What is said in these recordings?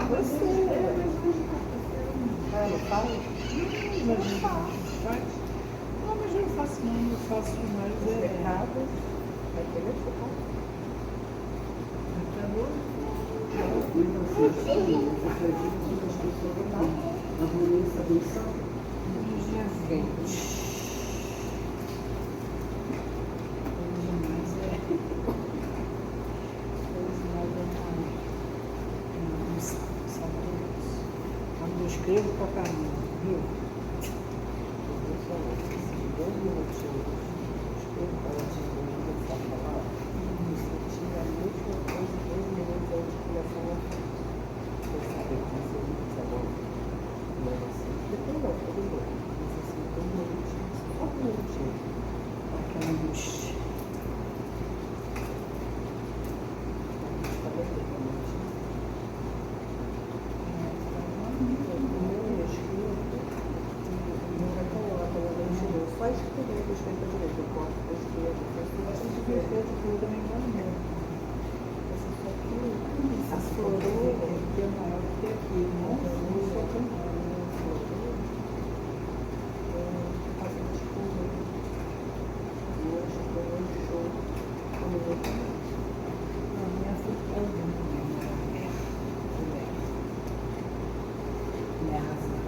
Você. Ah, não faz? Não faz. Não, mas eu não faço não, eu faço mais errado. Vai querer ficar? Tá bom? A violência do santo. Dia 20. Quando eu escrevo pra caramba, viu? Aquela angústia. Só escrever os feitos direito, eu posso escrever, eu também não lembro. Essa só aqui, a florou, Que é maior do que aqui, não só que fazendo escuro. E hoje foi um show. a minha fruta minha razão.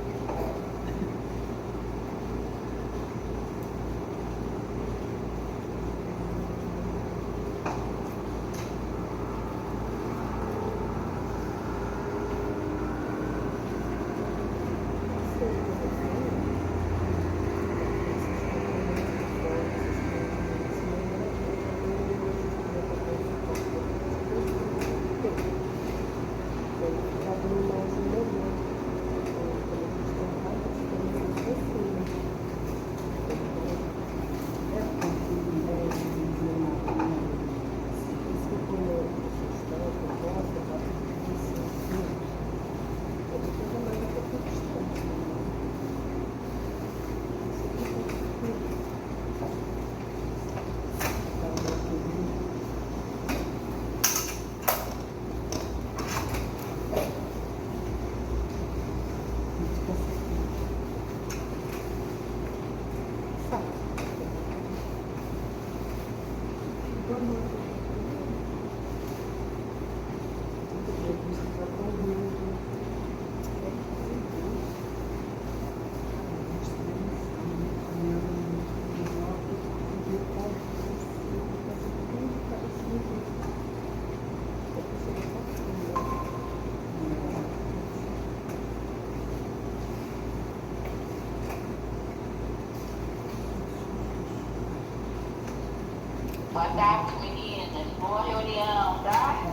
Boa tarde, meninas. Boa reunião, tá?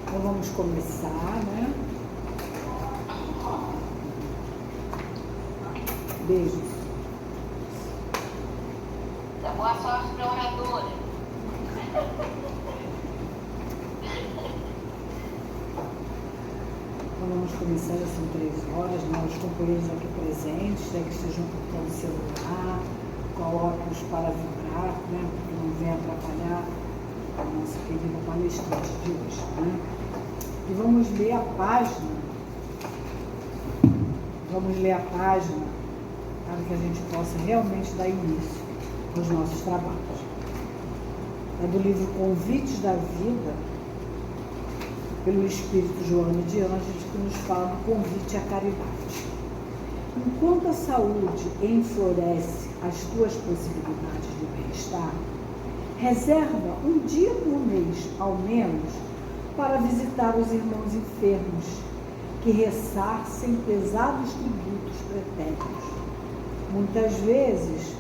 Então vamos começar, né? Beijos. Tá, boa sorte para a oradora. Então vamos começar, já são 3 horas, né? Os companheiros aqui presentes, né, que estejam portando o celular, coloque-os para vibrar, né? Porque não vem atrapalhar a nossa querida palestrante de hoje, né? E vamos ler a página. Vamos ler a página para que a gente possa realmente dar início aos nossos trabalhos. É do livro Convites da Vida, pelo Espírito Joana de Ângeles, que nos fala do convite à caridade. Enquanto a saúde enfloresce as tuas possibilidades de bem-estar, reserva um dia por mês, ao menos, para visitar os irmãos enfermos, que ressarcem pesados tributos pretéritos, muitas vezes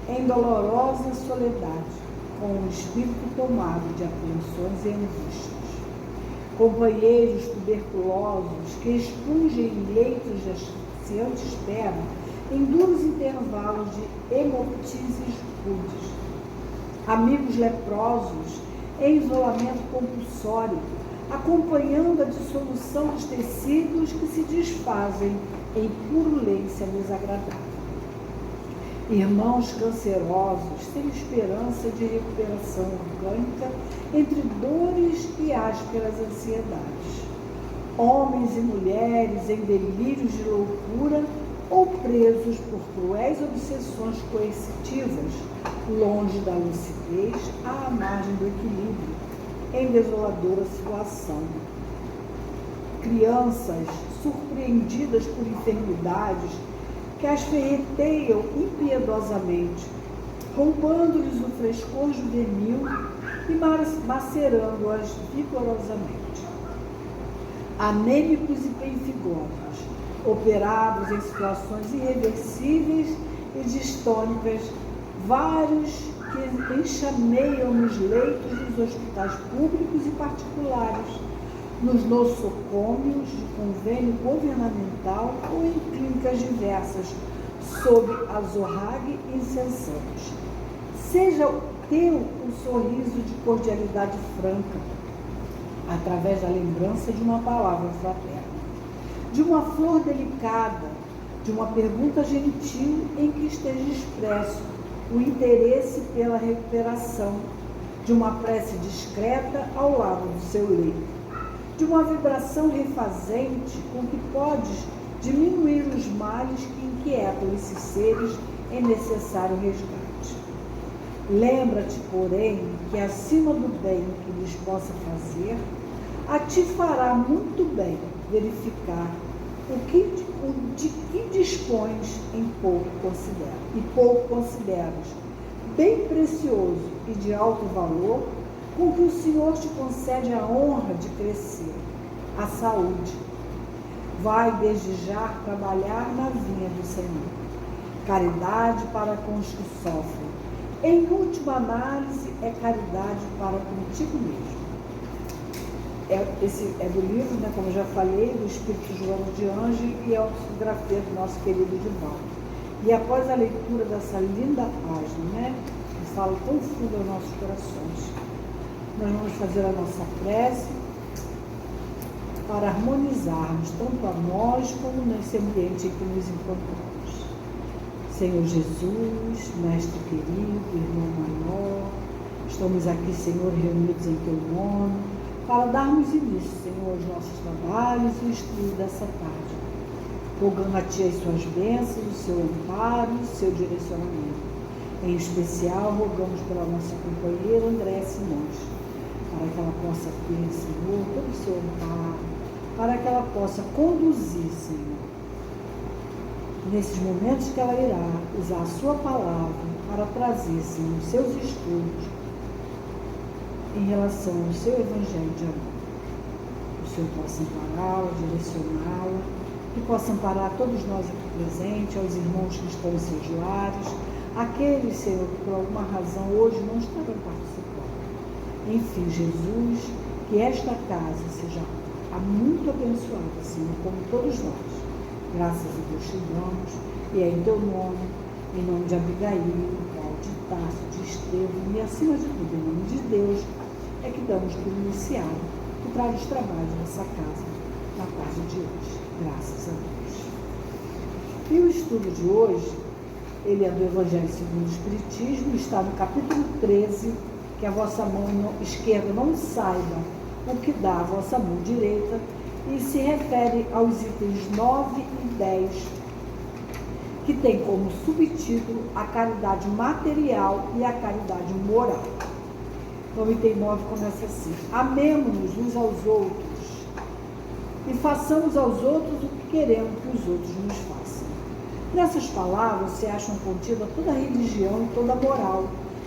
em dolorosa soledade, com o espírito tomado de apreensões e angústias. Companheiros tuberculosos que expungem em leitos de asfixiante espera em duros intervalos de hemoptises rudes. Amigos leprosos em isolamento compulsório, acompanhando a dissolução dos tecidos que se desfazem em purulência desagradável. Irmãos cancerosos, sem esperança de recuperação orgânica, entre dores e ásperas ansiedades. Homens e mulheres em delírios de loucura ou presos por cruéis obsessões coercitivas, longe da lucidez, à margem do equilíbrio, em desoladora situação. Crianças surpreendidas por enfermidades que as ferreteiam impiedosamente, roubando-lhes o frescor juvenil e macerando-as vigorosamente. Anêmicos e penfigosos, operados em situações irreversíveis e distônicas, vários que enxameiam nos leitos dos hospitais públicos e particulares, nos nosocômios de convênio governamental ou em clínicas diversas, sob azorrague incessantes. Seja teu um sorriso de cordialidade franca, através da lembrança de uma palavra fraterna, de uma flor delicada, de uma pergunta gentil em que esteja expresso o interesse pela recuperação, de uma prece discreta ao lado do seu leito, de uma vibração refazente com que podes diminuir os males que inquietam esses seres em necessário resgate. Lembra-te, porém, que acima do bem que lhes possa fazer, a ti fará muito bem verificar de que dispões e pouco consideras, bem precioso e de alto valor, com que o Senhor te concede a honra de crescer, a saúde. Vai desde já trabalhar na vinha do Senhor. Caridade para com os que sofrem. Em última análise, é caridade para contigo mesmo. Esse é do livro, né, como eu já falei, do Espírito João de Ange, e a autografia do nosso querido Divaldo. E após a leitura dessa linda página, né, que fala tão fundo aos nossos corações, nós vamos fazer a nossa prece para harmonizarmos tanto a nós como nesse ambiente em que nos encontramos. Senhor Jesus, Mestre querido, Irmão maior, estamos aqui, Senhor, reunidos em Teu nome, para darmos início, Senhor, aos nossos trabalhos e o estudo dessa tarde, rogando a Ti as Suas bênçãos, o Seu amparo e o Seu direcionamento. Em especial, rogamos pela nossa companheira Andréa Simões, para que ela possa ter, Senhor, todo o Seu amparo, para que ela possa conduzir, Senhor, nesses momentos que ela irá usar a Sua palavra para trazer, Senhor, os seus estudos em relação ao seu Evangelho de amor. O Senhor possa ampará-la, direcioná-la, que possa amparar todos nós aqui presentes, aos irmãos que estão em seus lares, aqueles, Senhor, que por alguma razão hoje não estarão participando. Enfim, Jesus, que esta casa seja muito abençoada, Senhor, como todos nós. Graças a Deus te damos, e é em Teu nome, em nome de Abigail, de Tarso, de Estevão, e acima de tudo, em nome de Deus, é que damos por iniciado o trabalho dos trabalhos dessa casa na tarde de hoje. Graças a Deus. E o estudo de hoje, ele é do Evangelho segundo o Espiritismo, está no capítulo 13, que a vossa mão esquerda não saiba o que dá a vossa mão direita, e se refere aos itens 9 e 10, que tem como subtítulo a caridade material e a caridade moral. Então, o item 9 começa assim: amemo-nos uns aos outros e façamos aos outros o que queremos que os outros nos façam. Nessas palavras se acham contidas toda a religião e toda a moral.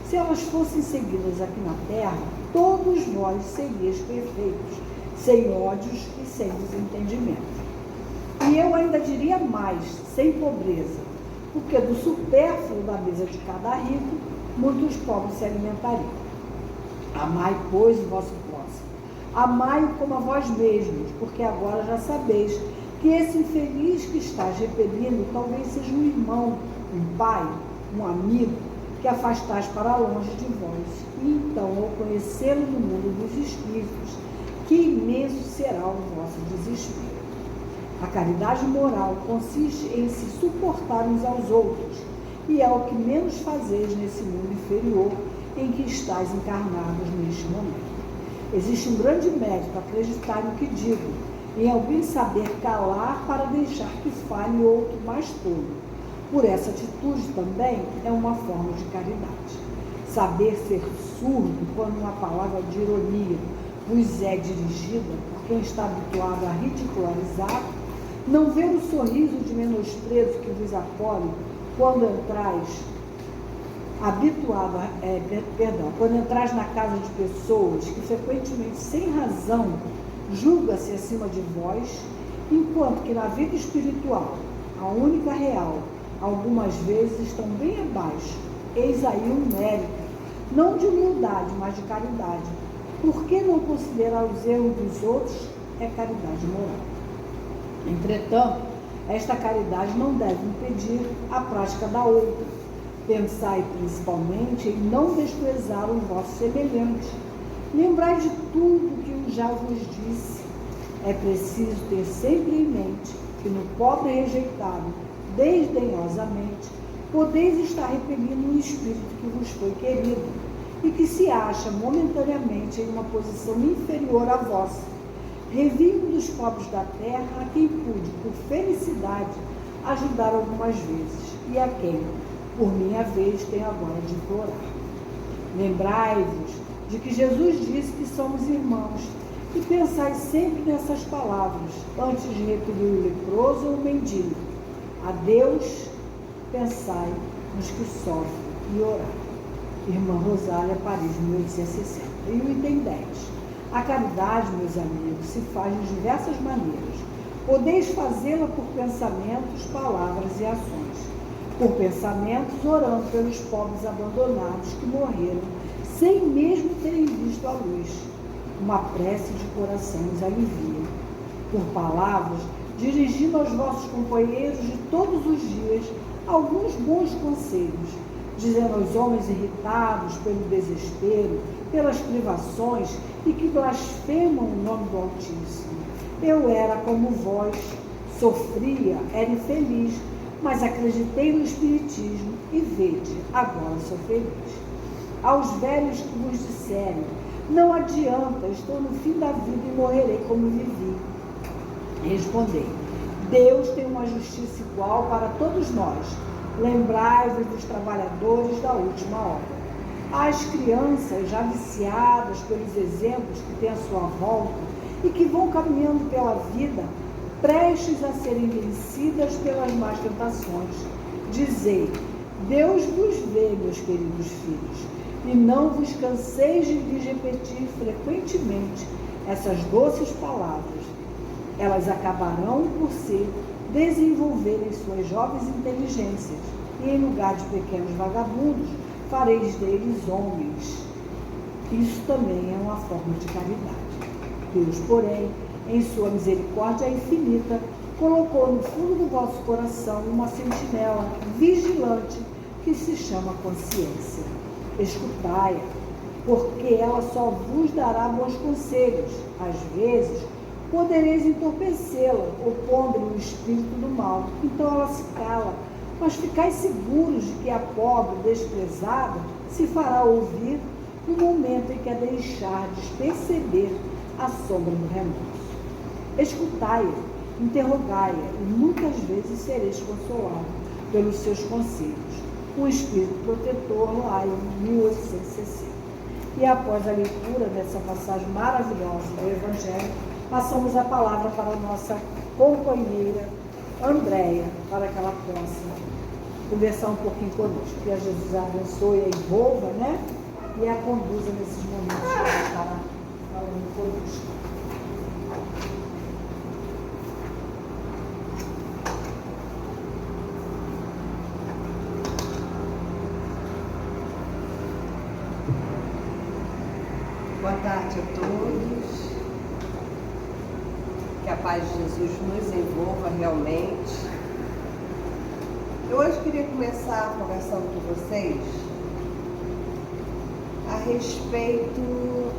Se elas fossem seguidas aqui na terra, todos nós seríamos perfeitos, sem ódios e sem desentendimento. E eu ainda diria mais, sem pobreza, porque do supérfluo da mesa de cada rico, muitos pobres se alimentariam. Amai, pois, o vosso próximo. Amai-o como a vós mesmos, porque agora já sabeis que esse infeliz que estás repelindo talvez seja um irmão, um pai, um amigo, que afastais para longe de vós. E então, ao conhecê-lo no mundo dos espíritos, que imenso será o vosso desespero. A caridade moral consiste em se suportar uns aos outros, e é o que menos fazeis nesse mundo inferior em que estáis encarnados neste momento. Existe um grande mérito acreditar no que digo, em alguém saber calar para deixar que fale outro mais tolo. Por essa atitude também é uma forma de caridade. Saber ser surdo quando uma palavra de ironia vos é dirigida por quem está habituado a ridicularizar, não ver o sorriso de menosprezo que vos acolhe quando entrais quando entrais na casa de pessoas que frequentemente, sem razão, julga-se acima de vós, enquanto que na vida espiritual, a única real, algumas vezes estão bem abaixo. Eis aí um mérito, não de humildade, mas de caridade. Por que não considerar os erros dos outros é caridade moral? Entretanto, esta caridade não deve impedir a prática da outra. Pensai principalmente em não desprezar os vossos semelhantes. Lembrai de tudo que eu já vos disse. É preciso ter sempre em mente que no pobre rejeitado, desdenhosamente, podeis estar repelindo um espírito que vos foi querido e que se acha momentaneamente em uma posição inferior à vossa. Revi um dos pobres da terra a quem pude, por felicidade, ajudar algumas vezes e a quem, por minha vez, tenho agora de implorar. Lembrai-vos de que Jesus disse que somos irmãos e pensai sempre nessas palavras antes de repelir o leproso ou o mendigo. A Deus pensai nos que sofrem e orai. Irmã Rosália, Paris, 1860. E o item 10. A caridade, meus amigos, se faz de diversas maneiras. Podeis fazê-la por pensamentos, palavras e ações. Por pensamentos, orando pelos pobres abandonados que morreram, sem mesmo terem visto a luz. Uma prece de coração os alivia. Por palavras, dirigindo aos vossos companheiros de todos os dias alguns bons conselhos, dizendo aos homens irritados pelo desespero, pelas privações e que blasfemam o nome do Altíssimo. Eu era como vós, sofria, era infeliz, mas acreditei no Espiritismo e vede, agora sou feliz. Aos velhos que vos disserem, não adianta, estou no fim da vida e morrerei como vivi. Respondei, Deus tem uma justiça igual para todos nós. Lembrai-vos dos trabalhadores da última hora. As crianças já viciadas pelos exemplos que têm à sua volta e que vão caminhando pela vida, prestes a serem vencidas pelas más tentações. Dizei, Deus vos vê, meus queridos filhos, e não vos canseis de lhes repetir frequentemente essas doces palavras. Elas acabarão por se desenvolverem suas jovens inteligências, e em lugar de pequenos vagabundos, fareis deles homens. Isso também é uma forma de caridade. Deus, porém, em sua misericórdia infinita, colocou no fundo do vosso coração uma sentinela vigilante que se chama consciência. Escutai-a, porque ela só vos dará bons conselhos. Às vezes, podereis entorpecê-la, opondo-lhe o espírito do mal. Então ela se cala, mas ficais seguros de que a pobre, desprezada, se fará ouvir no momento em que a deixardes perceber a sombra do remorso. Escutai-a, interrogai-a, e muitas vezes sereis consolado pelos seus conselhos. O Espírito Protetor, Lyon, 1860. E após a leitura dessa passagem maravilhosa do Evangelho, passamos a palavra para a nossa companheira Andréia, para que ela possa conversar um pouquinho conosco. Que a Jesus a abençoe, a envolva, né? E a conduza nesses momentos que ela estará falando conosco. Boa tarde a todos. Que a paz de Jesus nos envolva realmente. Eu hoje queria começar conversando com vocês a respeito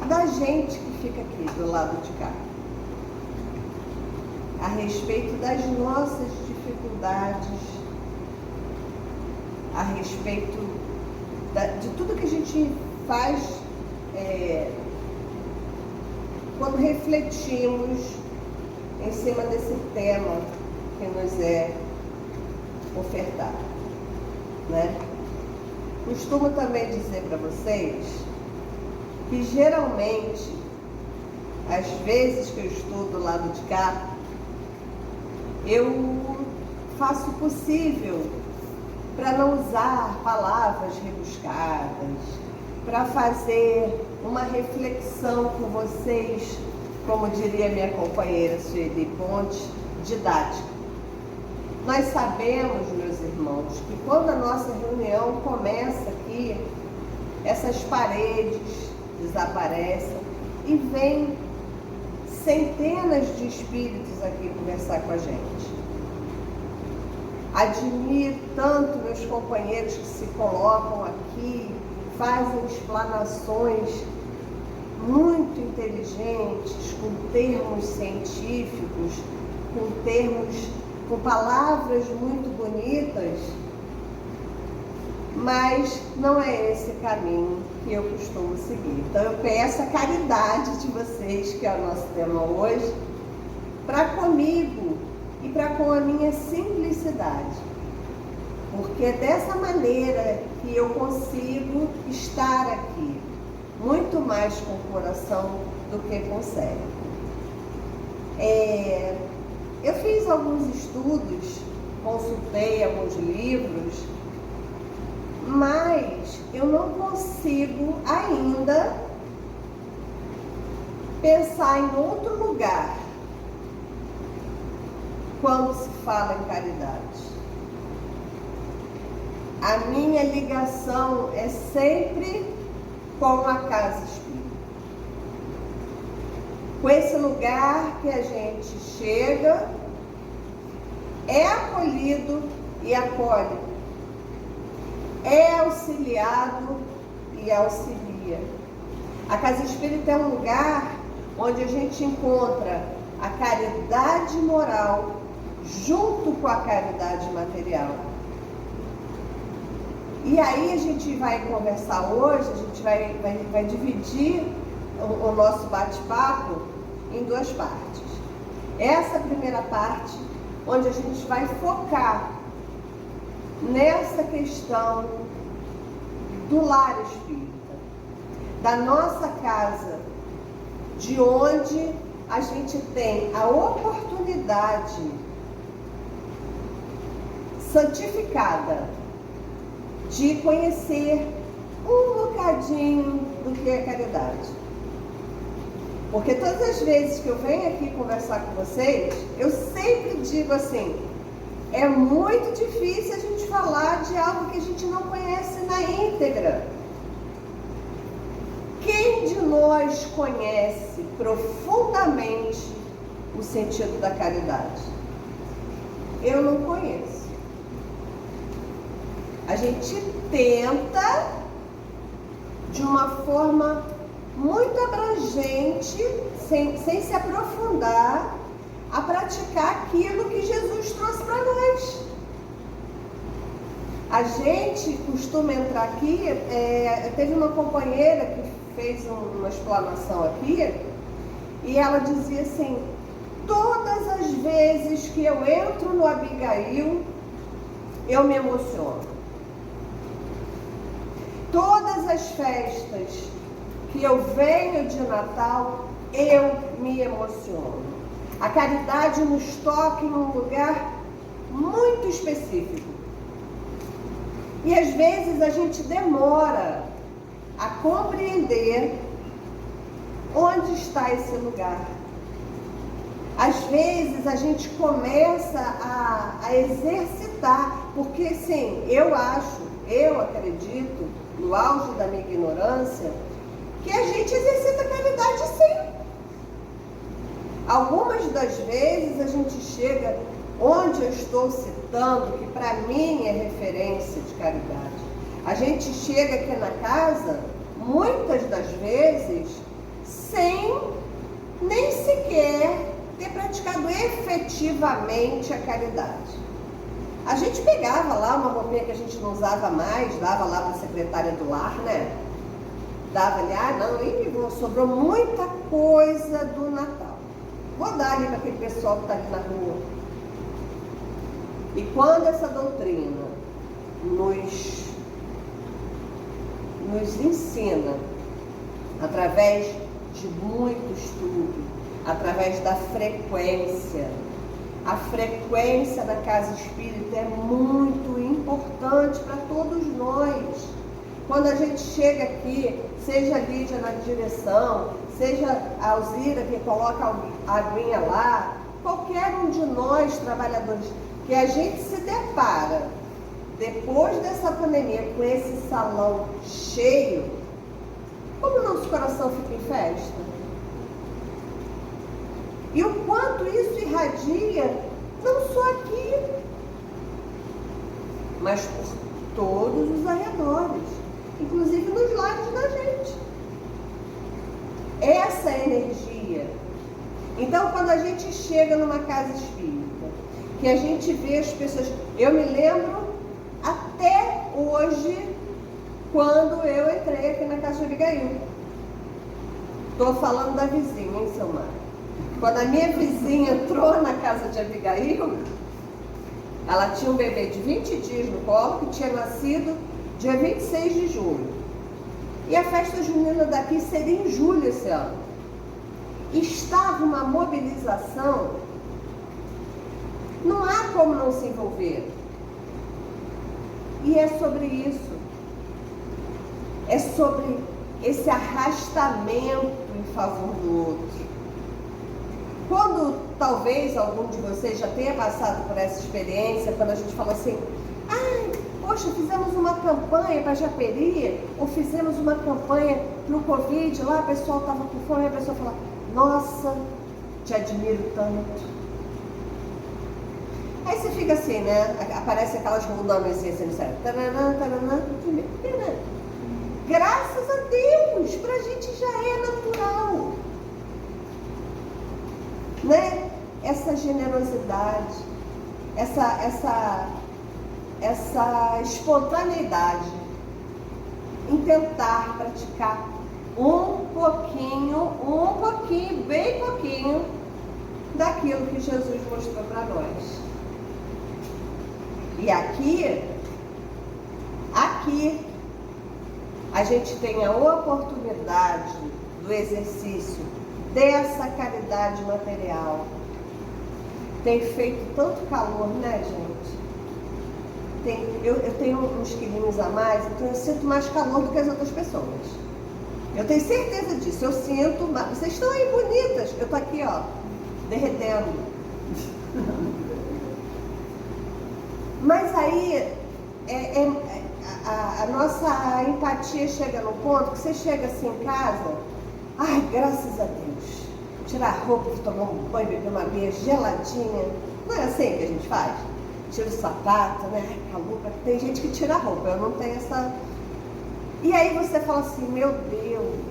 da gente que fica aqui do lado de cá. A respeito das nossas dificuldades a respeito de tudo que a gente faz quando refletimos em cima desse tema que nos é ofertado, né? Costumo também dizer para vocês que geralmente, às vezes que eu estou do lado de cá, eu faço o possível para não usar palavras rebuscadas, para fazer uma reflexão com vocês, como diria minha companheira Sueli Ponte, didática. Nós sabemos, meus irmãos, que quando a nossa reunião começa aqui, essas paredes desaparecem e vem centenas de espíritos aqui conversar com a gente. Admiro tanto meus companheiros que se colocam aqui, fazem explanações muito inteligentes, com termos científicos, com palavras muito bonitas, mas não é esse caminho que eu costumo seguir. Então eu peço a caridade de vocês, que é o nosso tema hoje, para comigo e para com a minha simplicidade, porque é dessa maneira que eu consigo estar aqui, muito mais com o coração do que com o cérebro. Eu fiz alguns estudos, consultei alguns livros, mas eu não consigo ainda pensar em outro lugar quando se fala em caridade. A minha ligação é sempre com a casa espírita, com esse lugar que a gente chega, é acolhido e acolhe, é auxiliado e auxilia. A casa espírita é um lugar onde a gente encontra a caridade moral junto com a caridade material. E aí a gente vai conversar hoje, a gente vai dividir o nosso bate-papo em duas partes. Essa primeira parte, onde a gente vai focar nessa questão do lar espírita, da nossa casa, de onde a gente tem a oportunidade santificada de conhecer um bocadinho do que é caridade. Porque todas as vezes que eu venho aqui conversar com vocês, eu sempre digo assim, é muito difícil a gente falar de algo que a gente não conhece na íntegra. Quem de nós conhece profundamente o sentido da caridade? Eu não conheço. A gente tenta, de uma forma muito abrangente, sem se aprofundar, a praticar aquilo que Jesus trouxe para nós. A gente costuma entrar aqui, teve uma companheira que fez uma explanação aqui, e ela dizia assim, todas as vezes que eu entro no Abigail, eu me emociono. Todas as festas que eu venho de Natal, eu me emociono. A caridade nos toca em um lugar muito específico. E às vezes a gente demora a compreender onde está esse lugar. Às vezes a gente começa a exercitar, porque sim, eu acredito, no auge da minha ignorância, que a gente exercita a caridade sim. Algumas das vezes a gente chega onde eu estou citando, que para mim é referência de caridade. A gente chega aqui na casa, muitas das vezes, sem nem sequer ter praticado efetivamente a caridade. A gente pegava lá uma roupinha que a gente não usava mais, dava lá para a secretária do lar, né? Dava ali, sobrou muita coisa do Natal. Vou dar ali para aquele pessoal que está ali na rua. E quando essa doutrina nos ensina, através de muito estudo, através da frequência, a frequência da casa espírita é muito importante para todos nós. Quando a gente chega aqui, seja a Lídia na direção, seja a Alzira que coloca a aguinha lá, qualquer um de nós, trabalhadores, que a gente se depara, depois dessa pandemia, com esse salão cheio, como o nosso coração fica em festa? E o quanto isso irradia, não só aqui, mas por todos os arredores, inclusive nos lares da gente. Essa energia. Então, quando a gente chega numa casa espírita, que a gente vê as pessoas... Eu me lembro até hoje, quando eu entrei aqui na casa de Abigail. Estou falando da vizinha, hein, seu Mário? Quando a minha vizinha entrou na casa de Abigail, ela tinha um bebê de 20 dias no colo, que tinha nascido dia 26 de julho. E a festa junina daqui seria em julho esse ano. Estava uma mobilização, não há como não se envolver. E é sobre isso. É sobre esse arrastamento em favor do outro. Quando talvez algum de vocês já tenha passado por essa experiência, quando a gente fala assim, poxa, fizemos uma campanha para Japeri, ou fizemos uma campanha para o Covid, lá o pessoal estava com fome, e a pessoa fala, nossa, te admiro tanto. Aí você fica assim, né? Aparece aquelas rundamezinhas assim no cérebro. Taranã, taranã, graças a Deus, pra gente já é natural. Né? Essa generosidade, essa espontaneidade em tentar praticar um pouquinho, bem pouquinho daquilo que Jesus mostrou para nós. E aqui a gente tem a oportunidade do exercício dessa caridade material. Tem feito tanto calor, né, gente? Eu tenho uns quilinhos a mais, então eu sinto mais calor do que as outras pessoas. Eu tenho certeza disso, eu sinto, vocês estão aí bonitas, eu tô aqui, ó, derretendo. Mas aí, a nossa empatia chega no ponto que você chega assim em casa, ai, graças a Deus, tirar a roupa, tomar um banho, beber uma aguinha geladinha, não é assim que a gente faz? Tira o sapato, né, ai, calor, tem gente que tira a roupa, eu não tenho essa... E aí você fala assim, meu Deus,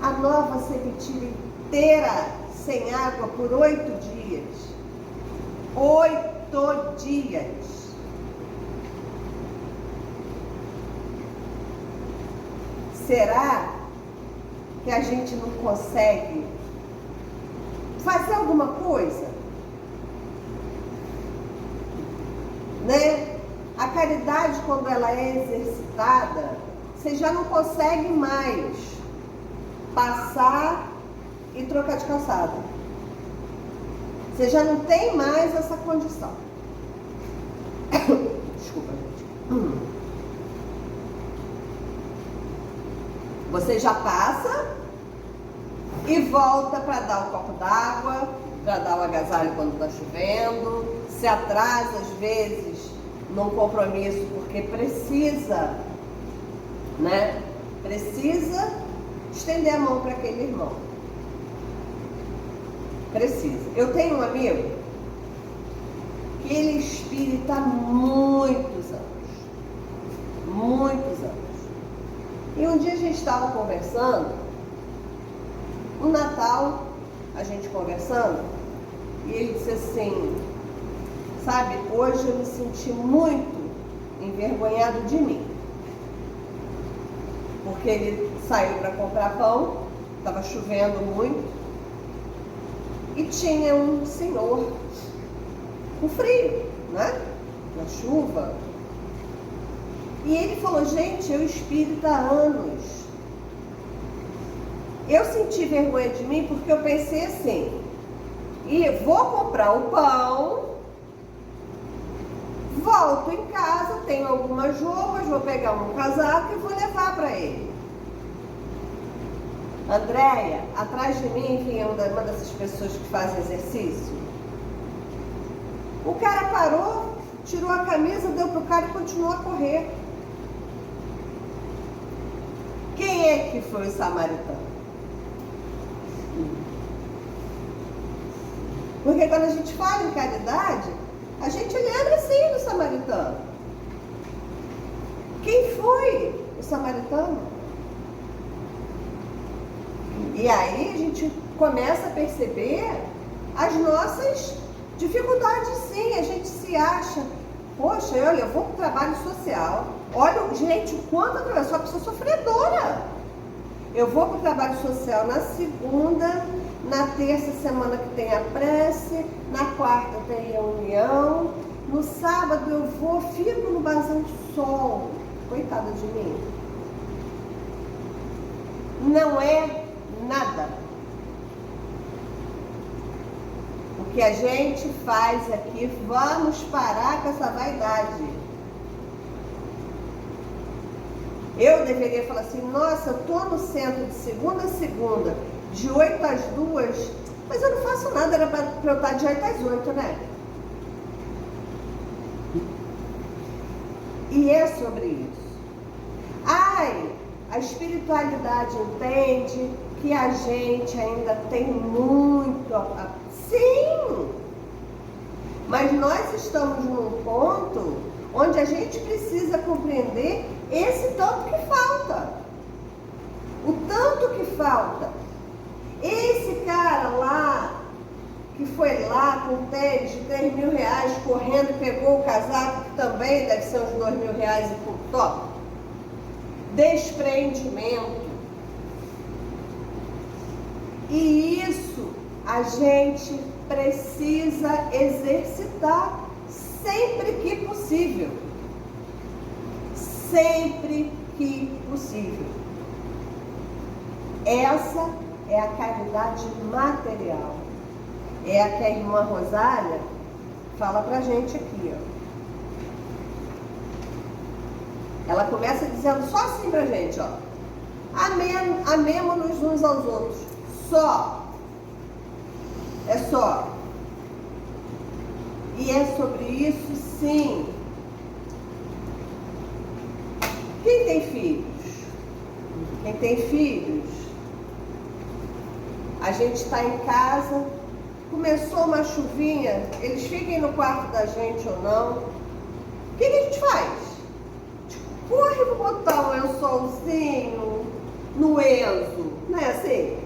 a nova Sepetira inteira sem água por 8 dias. 8 dias. Será que a gente não consegue fazer alguma coisa? Né? A caridade, quando ela é exercitada, você já não consegue mais passar e trocar de calçada. Você já não tem mais essa condição. Desculpa, gente. Você já passa e volta para dar um copo d'água, para dar o agasalho quando está chovendo, se atrasa às vezes num compromisso porque precisa, né? Precisa estender a mão para aquele irmão. Precisa. Eu tenho um amigo que ele é espírita há muitos anos. Muitos anos. E um dia a gente estava conversando, no Natal, a gente conversando, E ele disse assim, sabe, hoje eu me senti muito envergonhado de mim. Porque ele saiu para comprar pão, estava chovendo muito, e tinha um senhor com frio, né? Na chuva. E ele falou, gente, eu espírito há anos. Eu senti vergonha de mim porque eu pensei assim, e vou comprar o pão, volto em casa, tenho algumas roupas, vou pegar um casaco e vou levar para ele. Andréia, atrás de mim vinha uma dessas pessoas que fazem exercício. O cara parou, tirou a camisa, deu pro cara e continuou a correr. Quem é que foi o samaritano? Porque quando a gente fala em caridade, a gente lembra sim do samaritano. Quem foi o samaritano? E aí a gente começa a perceber as nossas dificuldades, sim. A gente se acha, poxa, olha, eu vou para o trabalho social. Olha, gente, o quanto eu sou uma pessoa sofredora. Eu vou para o trabalho social na segunda, na terça semana que tem a prece, na quarta tem reunião, no sábado eu vou, fico no Bazão do Sol. Coitada de mim. Não é nada. O que a gente faz aqui, vamos parar com essa vaidade. Eu deveria falar assim, nossa, eu tô no centro de segunda a segunda, de 8 às 2, mas eu não faço nada, era para eu estar de 8 às 8, né? E é sobre isso. Ai, a espiritualidade entende que a gente ainda tem muito a... Sim! Mas nós estamos num ponto onde a gente precisa compreender esse tanto que falta. O tanto que falta. Esse cara lá, que foi lá com um tênis de 3 mil reais, correndo e pegou o casaco, que também deve ser uns 2 mil reais e pouco top. Desprendimento. E isso a gente precisa exercitar sempre que possível. Sempre que possível. Essa é a caridade material. É a que a irmã Rosália fala pra gente aqui, ó. Ela começa dizendo só assim pra gente, ó. Amemo-nos uns aos outros. Só. É só. E é sobre isso, sim. Quem tem filhos? Quem tem filhos? A gente está em casa, começou uma chuvinha, eles fiquem no quarto da gente ou não. O que a gente faz? Corre para botar um lençolzinho no Enzo, não é assim?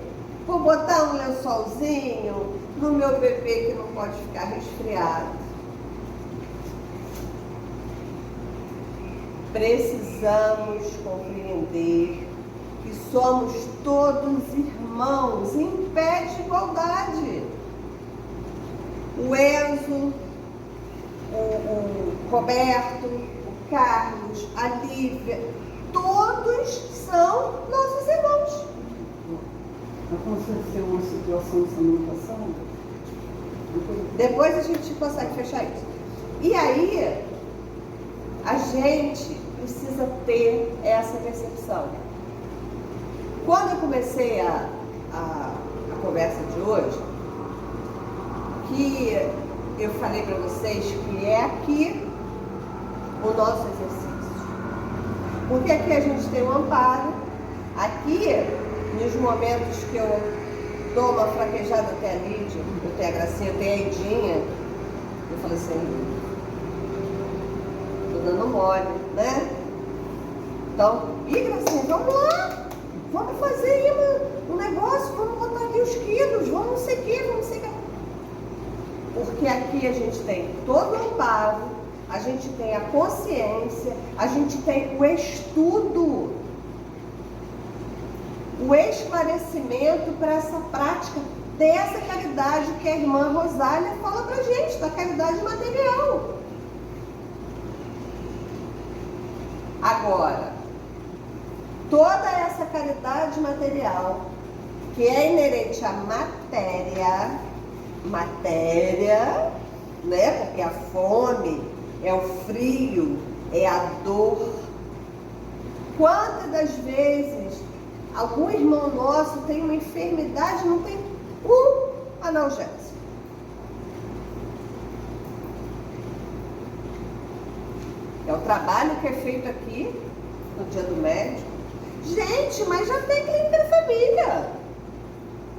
Vou botar um lençolzinho no meu bebê que não pode ficar resfriado. Precisamos compreender que somos todos irmãos em pé de igualdade. O Enzo, o Roberto, o Carlos, a Lívia, todos são nossos irmãos. Aconteceu uma situação semana passada. Depois a gente consegue fechar isso. E aí, a gente precisa ter essa percepção. Quando eu comecei a conversa de hoje, que eu falei para vocês que é aqui o nosso exercício. Porque aqui a gente tem um amparo, aqui, nos momentos que eu dou uma fraquejada até a Lídia, eu tenho a Gracinha, eu tenho a Edinha, eu falei assim, tô dando mole, né? Então, Gracinha, vamos lá, vamos fazer aí um negócio, vamos botar aqui os quilos, vamos não sei o que, vamos não sei o que. Porque aqui a gente tem todo o amparo, a gente tem a consciência, a gente tem o estudo, o esclarecimento para essa prática dessa caridade que a irmã Rosália fala pra gente, da caridade material. Agora, toda essa caridade material que é inerente à matéria, né? Porque a fome, é o frio, é a dor. Quantas das vezes algum irmão nosso tem uma enfermidade, não tem um analgésico? É o trabalho que é feito aqui no Dia do Médico. Gente, mas já tem clínica da família.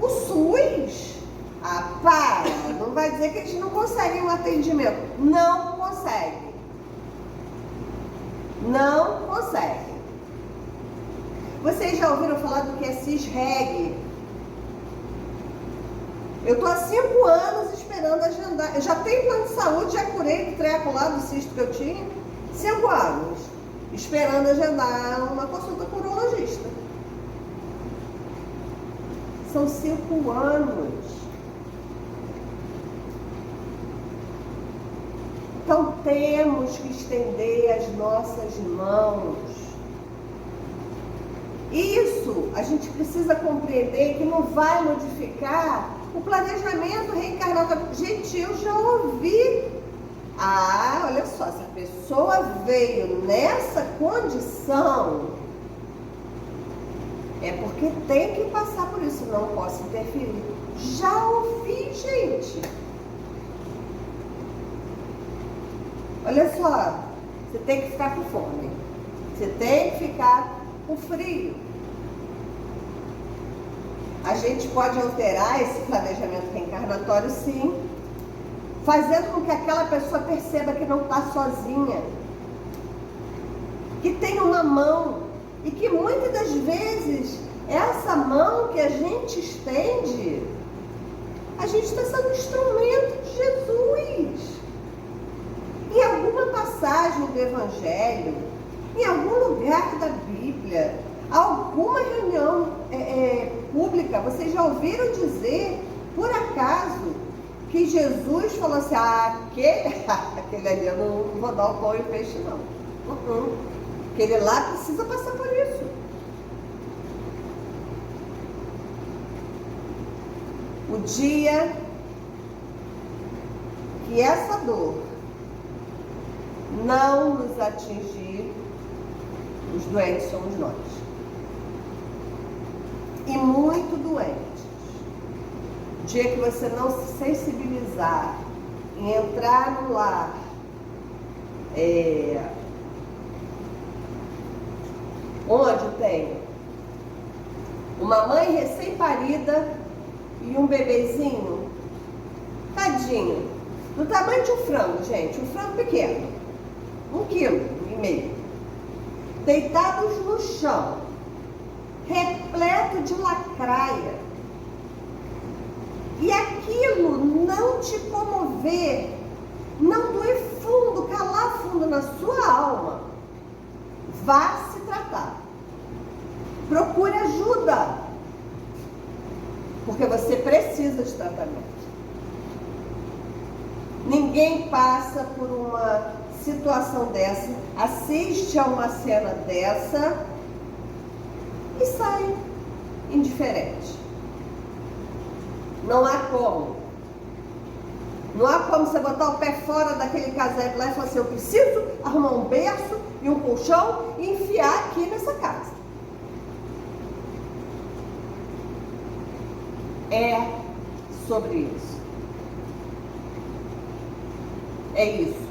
O SUS. Ah, para! Não vai dizer que eles não conseguem um atendimento. Não conseguem. Não conseguem. Vocês já ouviram falar do que é CIS-REG? Eu estou há 5 anos esperando agendar. Eu já tenho plano de saúde, já curei do treco lá do cisto que eu tinha. 5 anos esperando agendar uma consulta com o urologista. São 5 anos. Então temos que estender as nossas mãos. Isso a gente precisa compreender que não vai modificar o planejamento reencarnatório. Gente, eu já ouvi. Ah, olha só, se a pessoa veio nessa condição, é porque tem que passar por isso, não posso interferir. Já ouvi, gente. Olha só, você tem que ficar com fome, você tem que ficar com frio. A gente pode alterar esse planejamento reencarnatório, sim, fazendo com que aquela pessoa perceba que não está sozinha, que tem uma mão, e que muitas das vezes essa mão que a gente estende, a gente está sendo instrumento de Jesus. Em alguma passagem do Evangelho, em algum lugar da Bíblia, alguma reunião pública, vocês já ouviram dizer, por acaso, que Jesus falou assim, aquele ali eu não vou dar o pão e o peixe não. Aquele lá precisa passar por isso. O dia que essa dor não nos atingir, os doentes somos nós. E muito doentes. O dia que você não se sensibilizar em entrar no lar, onde tem uma mãe recém-parida e um bebezinho, tadinho, do tamanho de um frango, gente, um frango pequeno, 1,5 kg, deitados no chão, repleto de lacraia, e aquilo não te comover, não doer fundo, calar fundo na sua alma, vá se tratar. Procure ajuda, porque você precisa de tratamento. Ninguém passa por uma situação dessa, assiste a uma cena dessa e sai indiferente. Não há como. Não há como você botar o pé fora daquele casebre lá e falar assim, eu preciso arrumar um berço e um colchão e enfiar aqui nessa casa. É sobre isso. É isso.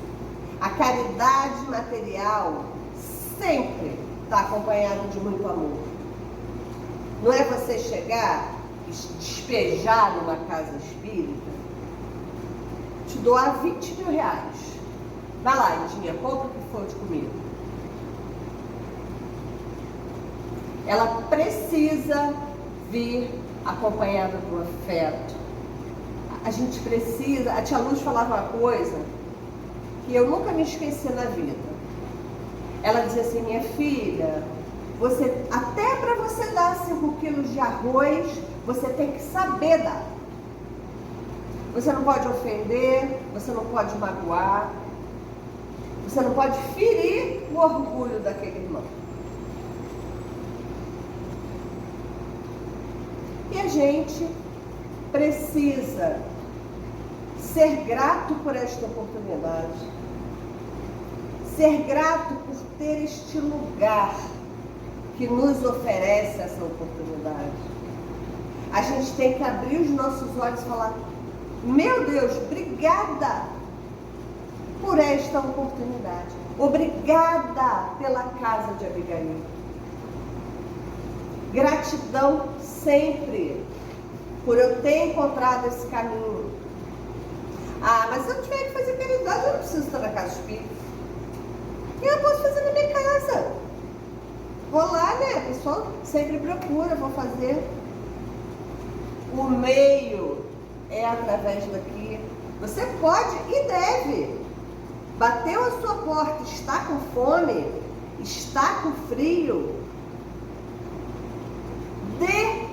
A caridade material sempre está acompanhada de muito amor. Não é você chegar e despejar numa casa espírita, te doar 20 mil reais. Vai lá, Edinha, compra o que for de comida. Ela precisa vir acompanhada do afeto. A gente precisa... A tia Luz falava uma coisa que eu nunca me esqueci na vida. Ela dizia assim, minha filha, você, até para você dar 5 quilos de arroz, você tem que saber dar. Você não pode ofender, você não pode magoar, você não pode ferir o orgulho daquele irmão. E a gente precisa ser grato por esta oportunidade, ser grato por ter este lugar que nos oferece essa oportunidade. A gente tem que abrir os nossos olhos e falar, meu Deus, obrigada por esta oportunidade. Obrigada pela casa de Abigail. Gratidão sempre por eu ter encontrado esse caminho. Ah, mas se eu tiver que fazer caridade, eu não preciso estar na casa espírita. Eu posso fazer na minha casa. Vou lá, né? A pessoa sempre procura, vou fazer. O meio é através daqui. Você pode e deve. Bateu a sua porta, está com fome, está com frio. Dê.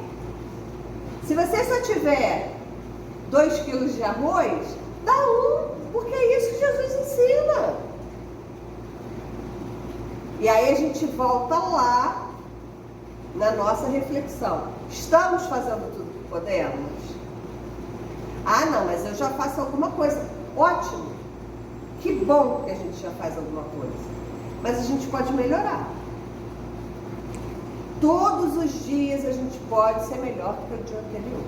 Se você só tiver 2 quilos de arroz, dá 1, porque é isso que Jesus ensina. E aí a gente volta lá na nossa reflexão. Estamos fazendo tudo que podemos? Ah, não, mas eu já faço alguma coisa. Ótimo. Que bom que a gente já faz alguma coisa. Mas a gente pode melhorar. Todos os dias a gente pode ser melhor do que o dia anterior.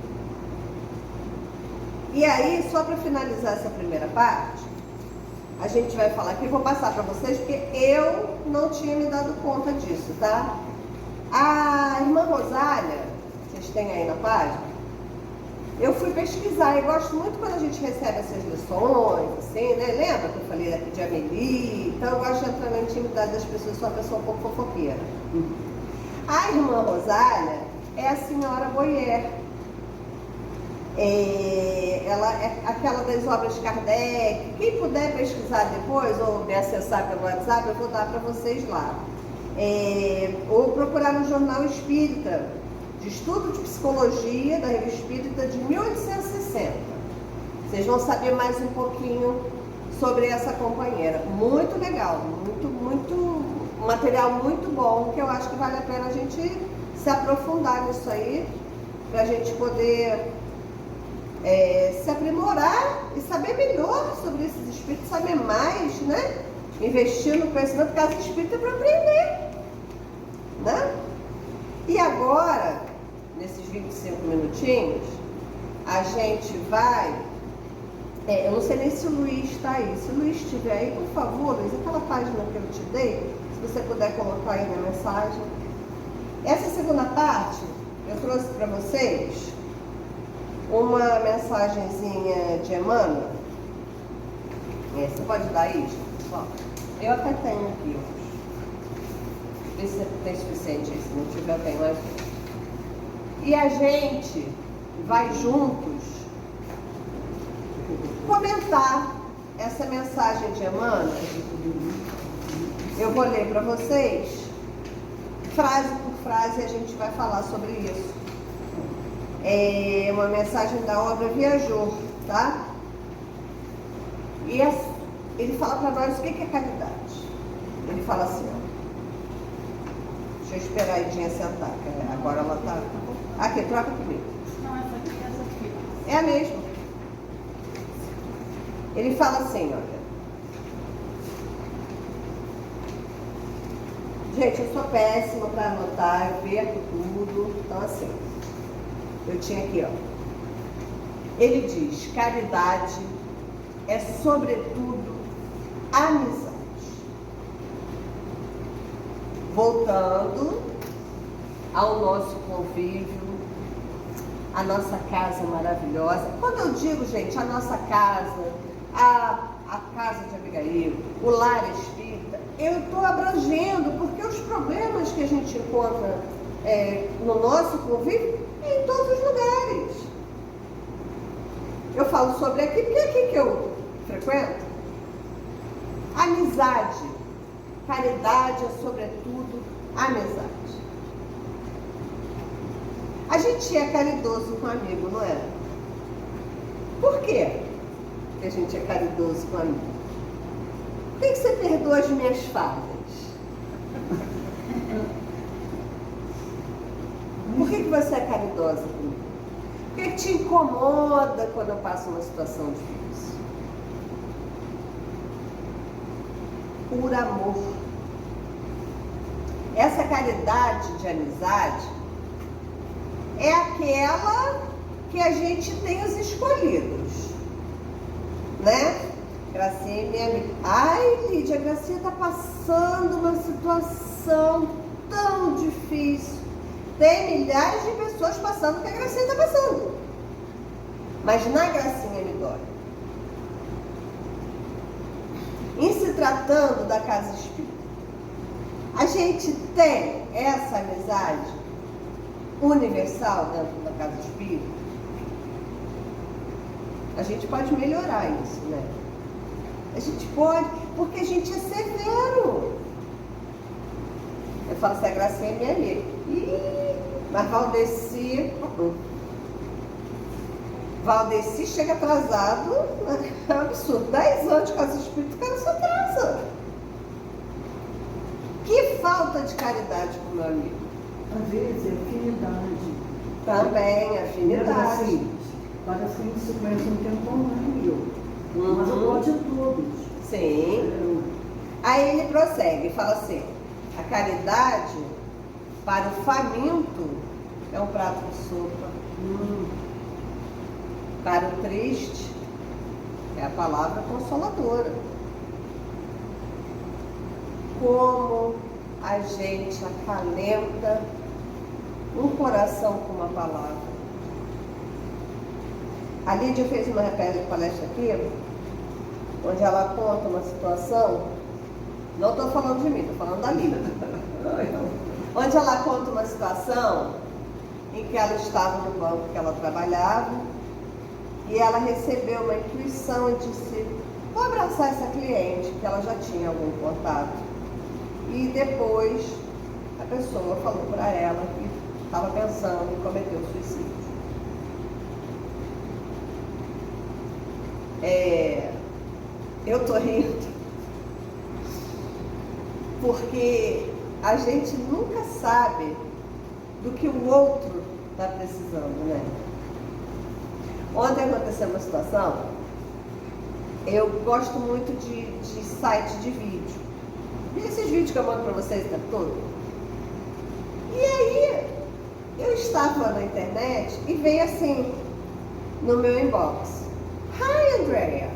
E aí, só para finalizar essa primeira parte, a gente vai falar aqui, vou passar para vocês, porque eu não tinha me dado conta disso, tá? A irmã Rosália, vocês têm aí na página, eu fui pesquisar, eu gosto muito quando a gente recebe essas lições, assim, né? Lembra que eu falei aqui de Amélie? Então eu gosto de entrar na intimidade das pessoas, sou uma pessoa um pouco fofoqueira. A irmã Rosália é a senhora Boyer. Ela é aquela das obras de Kardec. Quem puder pesquisar depois ou me acessar pelo WhatsApp, eu vou dar para vocês lá. Ou procurar no Jornal Espírita, de Estudo de Psicologia, da Revista Espírita de 1860. Vocês vão saber mais um pouquinho sobre essa companheira. Muito legal, um material muito bom, que eu acho que vale a pena a gente se aprofundar nisso aí, para a gente poder se aprimorar e saber melhor sobre esses espíritos, saber mais, né? Investir no conhecimento, porque casa espírita é para aprender, né? E agora, nesses 25 minutinhos, a gente vai... eu não sei nem se o Luiz está aí. Se o Luiz estiver aí, por favor, Luiz, aquela página que eu te dei, se você puder colocar aí na mensagem. Essa segunda parte, eu trouxe para vocês uma mensagenzinha de Emmanuel. Você pode dar isso? Ó, eu até tenho aqui hoje. Vê se tem suficiente aí, se não tiver, eu tenho mais. E a gente vai juntos comentar essa mensagem de Emmanuel. Eu vou ler para vocês, frase por frase, e a gente vai falar sobre isso. É uma mensagem da obra Viajor, tá? E ele fala para nós o que é caridade. Ele fala assim, ó. Deixa eu esperar a Edinha sentar, que agora ela tá... Aqui, troca comigo. Não, essa aqui. É a mesma. Ele fala assim, olha. Gente, eu sou péssima para anotar, eu perco tudo. Então, assim, eu tinha aqui, ó. Ele diz, caridade é, sobretudo, amizade. Voltando ao nosso convívio, a nossa casa maravilhosa. Quando eu digo, gente, a nossa casa, a casa de Abigail, o lar espírita, eu estou abrangendo, porque os problemas que a gente encontra no nosso convívio é em todos os lugares. Eu falo sobre aqui porque é aqui que eu frequento. Amizade. Caridade é, sobretudo, amizade. A gente é caridoso com amigo, não é? Por quê que a gente é caridoso com amigo? Por que você perdoa as minhas falhas? Por que você é caridosa comigo? Por que te incomoda quando eu passo uma situação difícil? Por amor. Essa caridade de amizade é aquela que a gente tem os escolhidos, né? Gracinha, minha amiga. Ai, Lídia, a Gracinha está passando uma situação tão difícil. Tem milhares de pessoas passando o que a Gracinha está passando. Mas na Gracinha me dói. Em se tratando da casa espírita, a gente tem essa amizade universal dentro da casa espírita. A gente pode melhorar isso, né? A gente pode, porque a gente é severo. Eu falo assim, a Gracinha é minha amiga. Mas Valdeci chega atrasado, é um absurdo. 10 anos de casa espírita, o cara só atrasa. Que falta de caridade com o meu amigo. Às vezes é afinidade. Também, afinidade. Assim, parece que a gente se conhece um tempo online, mas eu gosto de todos. Sim. Aí ele prossegue e fala assim, a caridade para o faminto é um prato de sopa. Para o triste é a palavra consoladora. Como a gente acalenta um coração com uma palavra. A Lídia fez uma palestra aqui, onde ela conta uma situação, não estou falando de mim, estou falando da Lídia. Onde ela conta uma situação em que ela estava no banco que ela trabalhava e ela recebeu uma intuição e disse, vou abraçar essa cliente, que ela já tinha algum contato. E depois a pessoa falou para ela que estava pensando em cometer o suicídio. Eu estou rindo porque a gente nunca sabe do que o outro está precisando, né? Ontem aconteceu uma situação, eu gosto muito de site de vídeo. E esses vídeos que eu mando para vocês o tempo todo. E aí, eu estava na internet e veio assim, no meu inbox. Hi, Andrea.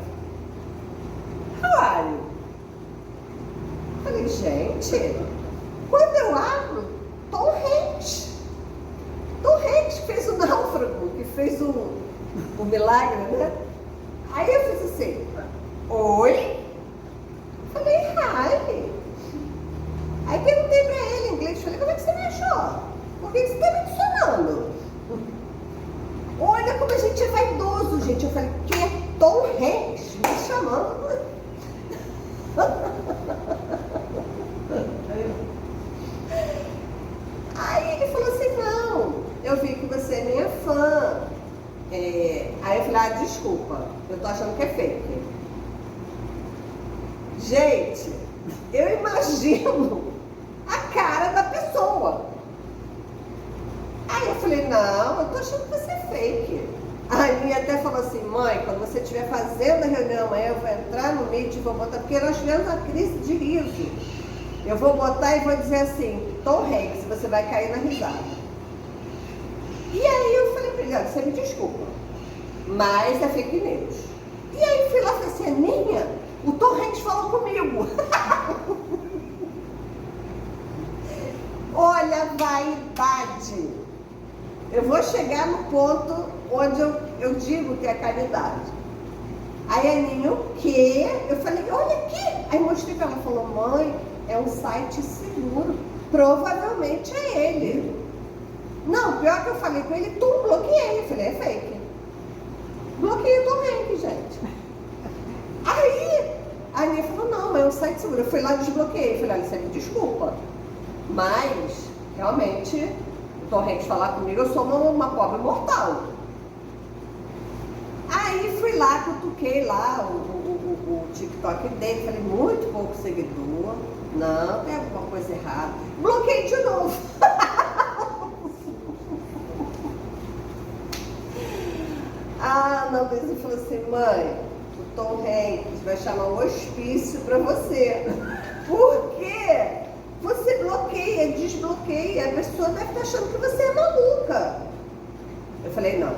How are you? Falei, gente, quando eu abro, Tom Hanks. Tom Hanks fez o náufrago, que fez o milagre, né? Aí eu fiz assim, oi? Falei, hi. Aí perguntei pra ele em inglês, falei, como é que você me achou? Por que você está me adicionando? Olha como a gente é vaidoso, gente. Eu falei, que é Tom Hanks me chamando? Aí ele falou assim, não, eu vi que você é minha fã. Aí eu falei, desculpa, eu tô achando que é fake. Gente, eu imagino a cara da pessoa. Aí eu falei, não, eu tô achando que você é fake. Aí ele até falou assim, mãe, quando você estiver fazendo a reunião amanhã, eu vou entrar no Meet e vou botar, porque nós tivemos uma crise de riso. Eu vou botar e vou dizer assim, Tom Hanks, você vai cair na risada. E aí eu falei pra ele, olha, você me desculpa, mas é fake news. E aí fui lá e falei assim, Aninha, o Tom Hanks falou comigo. Olha a vaidade. Eu vou chegar no ponto onde eu digo que é caridade. Aí a Aninha, o quê? Eu falei, olha aqui. Aí mostrei pra ela, falou, mãe, é um site seguro. Provavelmente é ele. Não, pior que eu falei com ele, tu bloqueei. Eu falei, é fake. Bloqueei o Tom Hanks, gente. Aí, a Aninha falou, não, mas é um site seguro. Eu fui lá e desbloqueei. Eu falei, olha, você me desculpa, mas, realmente, o Tom Hanks falar comigo, eu sou uma pobre mortal. Aí fui lá, cutuquei lá o TikTok dele, falei, muito pouco seguidor, não, tem alguma coisa errada. Bloqueei de novo. A Ana Luísa falou assim, mãe, o Tom Hanks vai chamar um hospício pra você. Por quê? Você bloqueia, desbloqueia, a pessoa deve estar achando que você é maluca. Eu falei, não.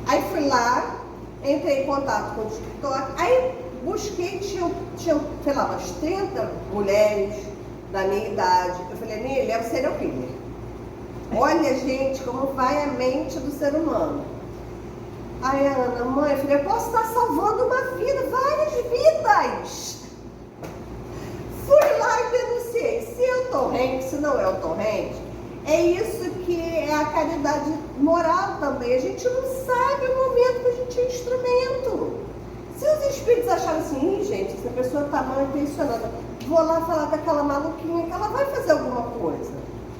Aí fui lá, entrei em contato com o TikTok, aí busquei, tinha, sei lá, umas 30 mulheres da minha idade. Eu falei, ele é um serial killer. Olha, gente, como vai a mente do ser humano. Aí a Ana, mãe, eu falei, eu posso estar salvando uma vida, várias vidas. Fui lá e denunciei. Se é o Tom Hanks, se não é o Tom Hanks, é isso que é a caridade moral também. A gente não sabe o momento que a gente é instrumento. Se os espíritos acharem assim, gente, essa pessoa está mal intencionada, vou lá falar daquela maluquinha que ela vai fazer alguma coisa.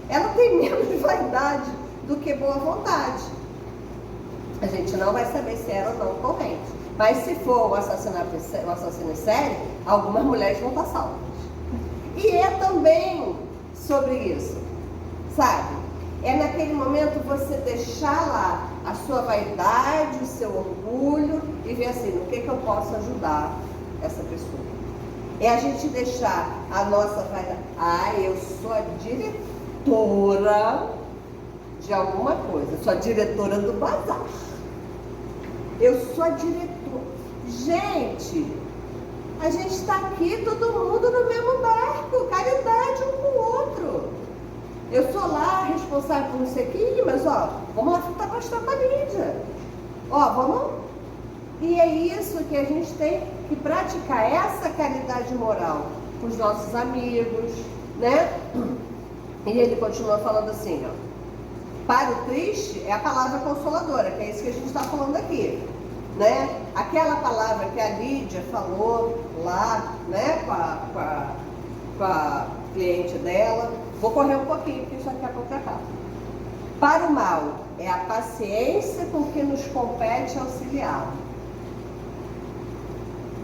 Ela tem menos vaidade do que boa vontade. A gente não vai saber se era ou não Tom Hanks. Mas se for o assassino em série, algumas mulheres vão estar salvas. E é também sobre isso, sabe? É naquele momento você deixar lá a sua vaidade, o seu orgulho e ver assim, no que eu posso ajudar essa pessoa. É a gente deixar a nossa vaidade. Eu sou a diretora de alguma coisa, sou a diretora do bazar. Eu sou a diretora. Gente, a gente está aqui, todo mundo no mesmo barco, caridade um com o outro. Eu sou lá responsável por não sei o que, mas ó, vamos lá ficar com a mídia. Ó, vamos. E é isso que a gente tem que praticar, essa caridade moral com os nossos amigos, né? E ele continua falando assim, ó. Para o triste é a palavra consoladora, que é isso que a gente está falando aqui, né? Aquela palavra que a Lídia falou lá, né, com a cliente dela. Vou correr um pouquinho, porque isso daqui a pouco acaba. Para o mal é a paciência com que nos compete auxiliá-lo.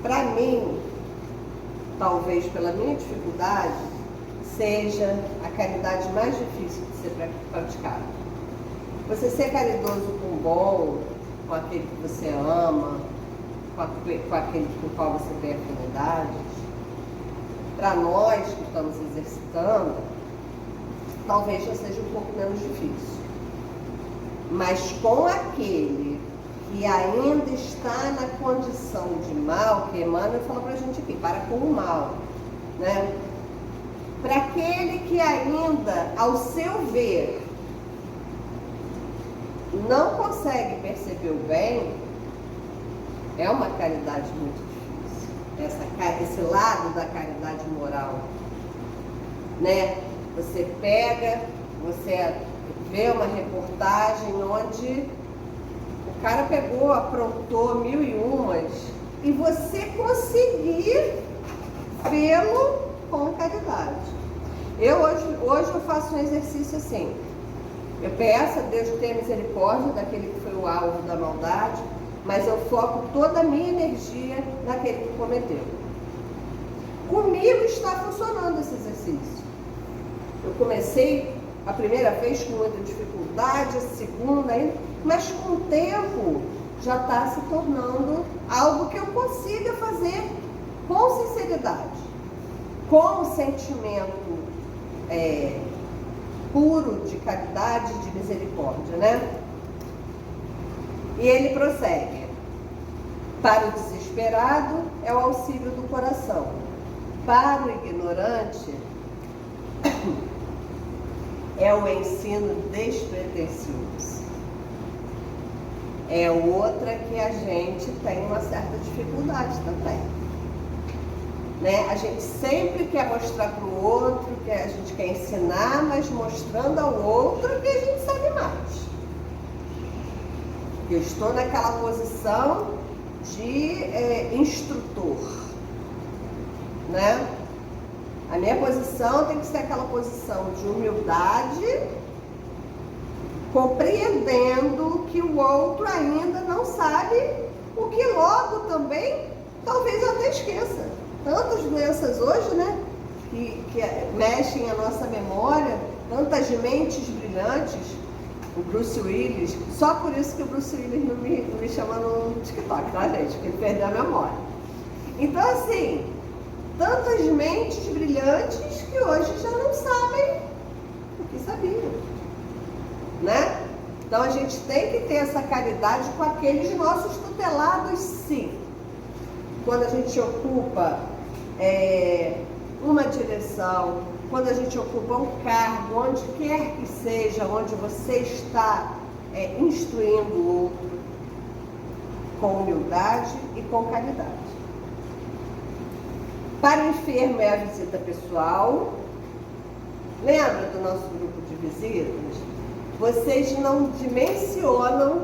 Para mim, talvez pela minha dificuldade, seja a caridade mais difícil de ser praticada. Você ser caridoso com o bom, com aquele que você ama, com aquele com o qual você tem afinidade, para nós que estamos exercitando, talvez já seja um pouco menos difícil. Mas com aquele que ainda está na condição de mal, que Emmanuel falou para a gente aqui, para com o mal, né? Para aquele que ainda, ao seu ver, não consegue perceber o bem, é uma caridade muito difícil. Esse lado da caridade moral, né? Você pega, você vê uma reportagem onde o cara pegou, aprontou 1001 e você conseguir vê-lo com caridade. Hoje eu faço um exercício assim. Eu peço a Deus que tenha misericórdia daquele que foi o alvo da maldade, mas eu foco toda a minha energia naquele que cometeu. Comigo está funcionando esse exercício. Eu comecei a primeira vez com muita dificuldade, a segunda ainda, mas com o tempo já está se tornando algo que eu consiga fazer com sinceridade, com um sentimento puro de caridade, de misericórdia, né? E ele prossegue. Para o desesperado é o auxílio do coração. Para o ignorante é o ensino despretensioso. É outra que a gente tem uma certa dificuldade também. Né? A gente sempre quer mostrar para o outro, que a gente quer ensinar, mas mostrando ao outro que a gente sabe mais. Eu estou naquela posição de instrutor, né? A minha posição tem que ser aquela posição de humildade, compreendendo que o outro ainda não sabe, o que logo também, talvez eu até esqueça. Tantas doenças hoje, né, que mexem a nossa memória, tantas mentes brilhantes. O Bruce Willis, só por isso que o Bruce Willis não me chama no TikTok, tá, gente? Porque ele perdeu a memória. Então, assim, tantas mentes brilhantes que hoje já não sabem o que sabiam, né? Então, a gente tem que ter essa caridade com aqueles nossos tutelados, sim. Quando a gente ocupa uma direção, quando a gente ocupa um cargo, onde quer que seja, onde você está instruindo o outro com humildade e com caridade. Para o enfermo é a visita pessoal. Lembra do nosso grupo de visitas? Vocês não dimensionam,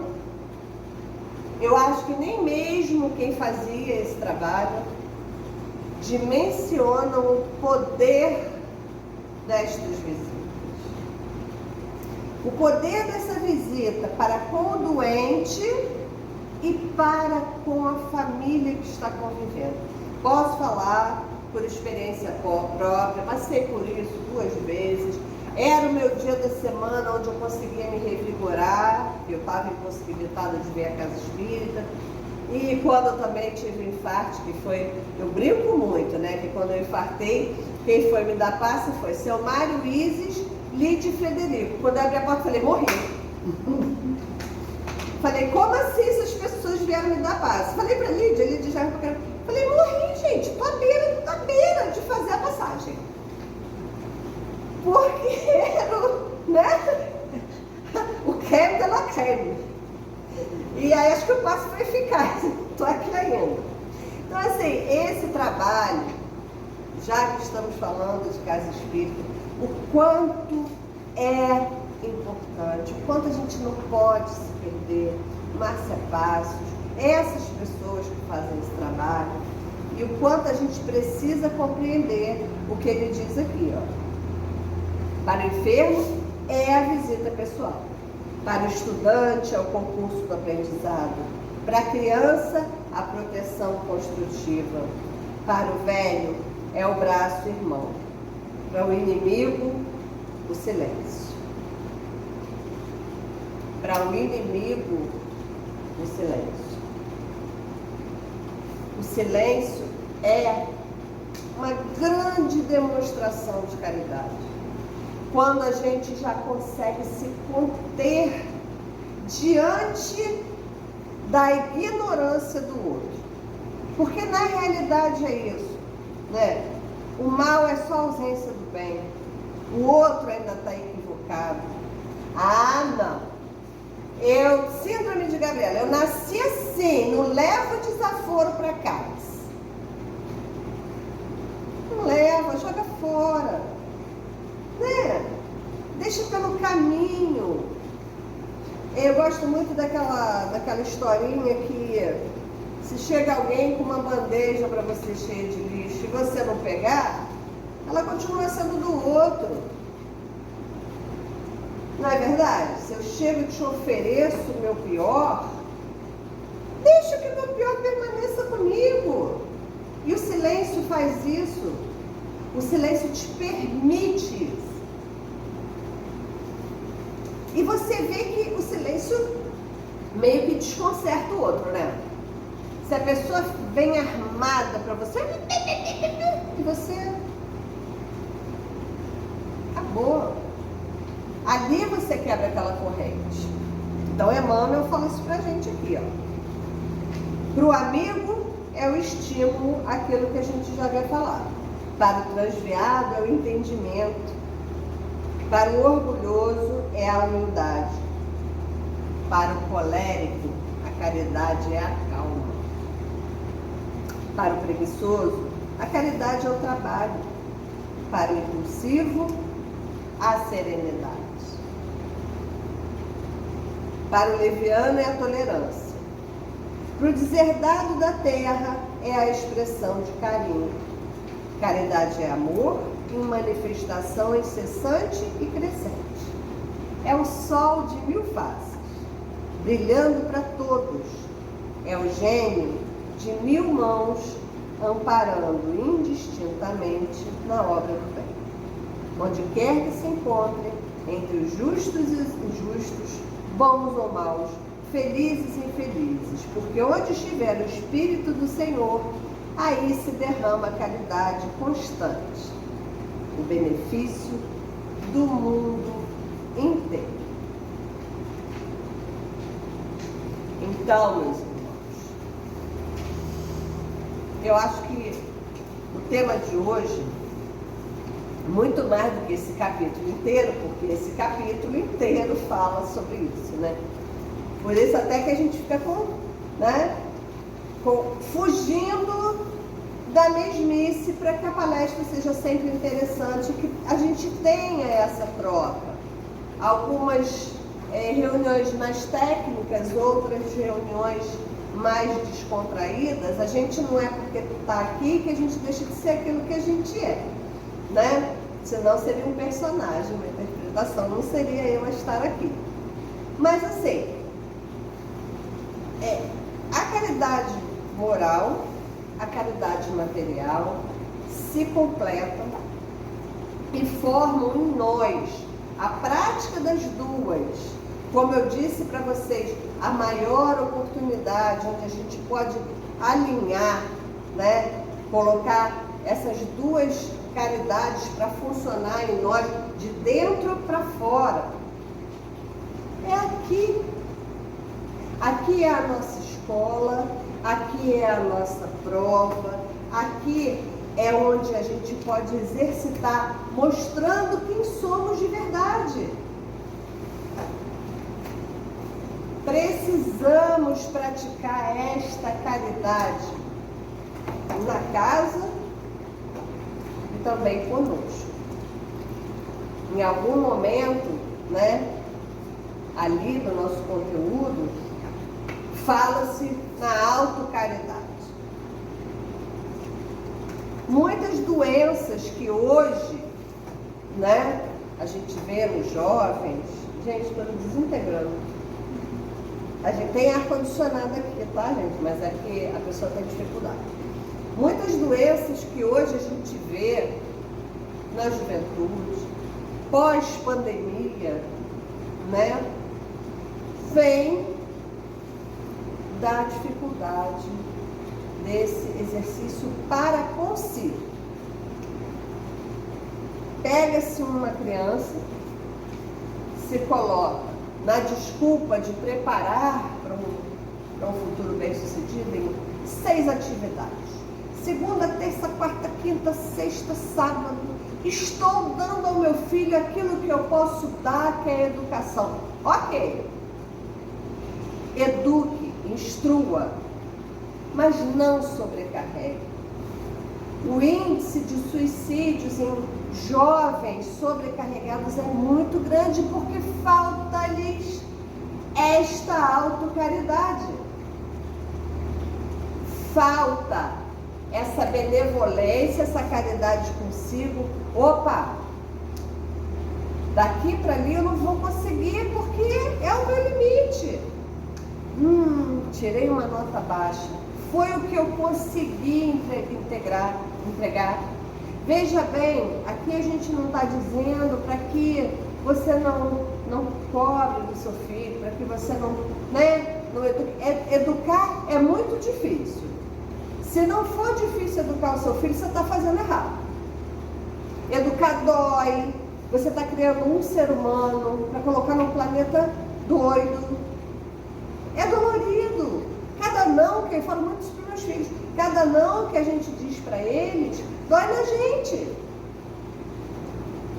eu acho que nem mesmo quem fazia esse trabalho dimensionam o poder destas visitas. O poder dessa visita para com o doente e para com a família que está convivendo. Posso falar por experiência própria, passei por isso 2 vezes. Era o meu dia da semana onde eu conseguia me revigorar, eu estava impossibilitada de ver a casa espírita. E quando eu também tive um infarto, que foi, eu brinco muito, né? Que quando eu infartei, quem foi me dar passe foi seu Mário Isis, Lídia e Frederico. Quando eu abri a porta, eu falei, morri. Falei, como assim essas pessoas vieram me dar passe? Falei pra Lídia já... Falei, morri, gente, tô à beira de fazer a passagem. Porque era, né? O creme de la creme. E aí acho que o passo foi eficaz. Estou aqui ainda. Então, assim, esse trabalho, já que estamos falando de casa espírita, o quanto é importante, o quanto a gente não pode se perder. Márcia Passos, essas pessoas que fazem esse trabalho, e o quanto a gente precisa compreender o que ele diz aqui, ó. Para o enfermo é a visita pessoal. Para o estudante é o concurso do aprendizado. Para a criança, a proteção construtiva. Para o velho é o braço irmão. Para o inimigo, o silêncio. Para o inimigo, o silêncio. O silêncio é uma grande demonstração de caridade. Quando a gente já consegue se conter diante da ignorância do outro. Porque na realidade é isso, né? O mal é só ausência do bem. O outro ainda está equivocado. Ah, não. Síndrome de Gabriela, eu nasci assim, não levo desaforo para casa. Não leva, joga fora. Né? Deixa pelo caminho. Eu gosto muito daquela historinha que se chega alguém com uma bandeja para você cheia de lixo e você não pegar, ela continua sendo do outro. Não é verdade? Se eu chego e te ofereço o meu pior, deixa que o meu pior permaneça comigo. E o silêncio faz isso. O silêncio te permite isso. E você vê que o silêncio meio que desconcerta o outro, né? Se a pessoa vem armada para você, e você acabou. Ali você quebra aquela corrente. Então Emmanuel fala isso pra gente aqui, ó. Para o amigo é o estímulo, aquilo que a gente já havia falado. Para o transviado é o entendimento. Para o orgulhoso é a humildade. Para o colérico, a caridade é a calma. Para o preguiçoso, a caridade é o trabalho. Para o impulsivo, a serenidade. Para o leviano é a tolerância. Para o deserdado da terra é a expressão de carinho. Caridade é amor em manifestação incessante e crescente. É o sol de 1000 faces, brilhando para todos. É o gênio de 1000 mãos, amparando indistintamente na obra do bem. Onde quer que se encontre, entre os justos e injustos, bons ou maus, felizes e infelizes, porque onde estiver o Espírito do Senhor, aí se derrama a caridade constante, o benefício do mundo inteiro. Então, meus irmãos, eu acho que o tema de hoje, muito mais do que esse capítulo inteiro, porque esse capítulo inteiro fala sobre isso, né? Por isso até que a gente fica fugindo da mesmice, para que a palestra seja sempre interessante, que a gente tenha essa troca. Algumas reuniões mais técnicas, outras reuniões mais descontraídas. A gente não é porque tu está aqui que a gente deixa de ser aquilo que a gente é, né? Senão seria um personagem, uma interpretação, não seria eu a estar aqui. Mas assim, a caridade moral, a caridade material se completam e formam em nós a prática das duas. Como eu disse para vocês, a maior oportunidade onde a gente pode alinhar, né, colocar essas duas caridades para funcionar em nós, de dentro para fora, é aqui. Aqui é a nossa escola, aqui é a nossa prova, aqui é onde a gente pode exercitar, mostrando quem somos de verdade. Precisamos praticar esta caridade na casa e também conosco. Em algum momento, né, ali do nosso conteúdo, fala-se na autocaridade. Muitas doenças que hoje, né, a gente vê nos jovens, gente, estou me desintegrando. A gente tem ar-condicionado aqui, tá, gente? Mas aqui a pessoa tem dificuldade. Muitas doenças que hoje a gente vê na juventude, pós-pandemia, né, vem da dificuldade desse exercício para consigo. Pega-se uma criança, se coloca na desculpa de preparar para um futuro bem-sucedido em 6 atividades. Segunda, terça, quarta, quinta, sexta, sábado. Estou dando ao meu filho aquilo que eu posso dar, que é educação. Ok. Eduque, instrua, mas não sobrecarregue. O índice de suicídios em jovens sobrecarregados é muito grande porque falta-lhes esta autocaridade. Falta essa benevolência, essa caridade consigo. Opa, daqui para ali eu não vou conseguir porque é o meu limite. Tirei uma nota baixa. Foi o que eu consegui entregar. Veja bem, aqui a gente não está dizendo para que você não cobre do seu filho, para que você não eduque. Educar é muito difícil. Se não for difícil educar o seu filho, você está fazendo errado. Educar dói. Você está criando um ser humano para colocar num planeta doido. É dolorido. Cada não, que eu falo muito isso para meus filhos, cada não que a gente diz para eles, dói na gente.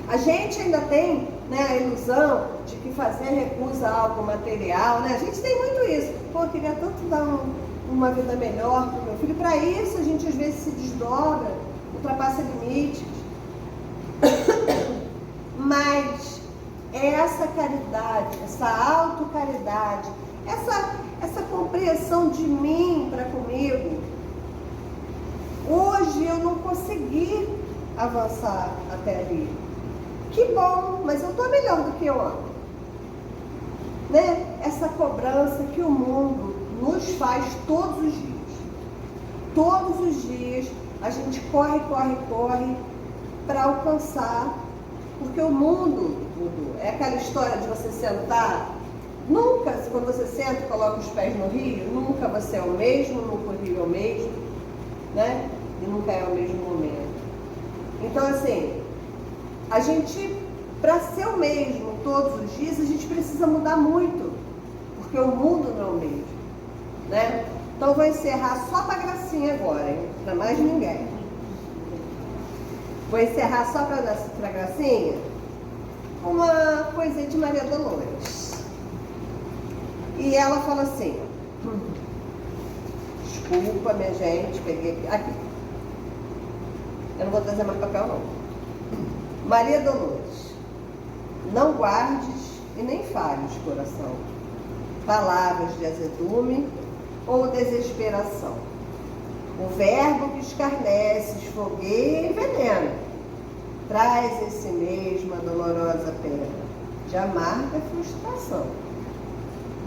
A gente ainda tem, né, a ilusão de que fazer recusa algo material, né? A gente tem muito isso. Pô, eu queria tanto dar uma vida melhor para o meu filho. Para isso a gente às vezes se desdobra, ultrapassa limites. Mas é essa caridade, essa autocaridade, essa compreensão de mim para comigo. Hoje eu não consegui avançar até ali. Que bom, mas eu estou melhor do que ontem. Né? Essa cobrança que o mundo nos faz todos os dias. Todos os dias a gente corre para alcançar, porque o mundo mudou. É aquela história de você sentar, nunca, quando você senta e coloca os pés no rio, nunca você é o mesmo, nunca o rio é o mesmo, né? E nunca é o mesmo momento. Então, assim, a gente, para ser o mesmo todos os dias, a gente precisa mudar muito, porque o mundo não é o mesmo, né? Então, vou encerrar só para a Gracinha agora, hein? Para mais ninguém. Vou encerrar só para a Gracinha uma coisinha de Maria Dolores. E ela fala assim, desculpa, minha gente, peguei aqui. Eu não vou trazer mais papel, não. Maria Dolores, não guardes e nem fales, coração, palavras de azedume ou desesperação. O verbo que escarnece, esfogueia e envenena, traz em si mesmo a dolorosa pena de amarga frustração.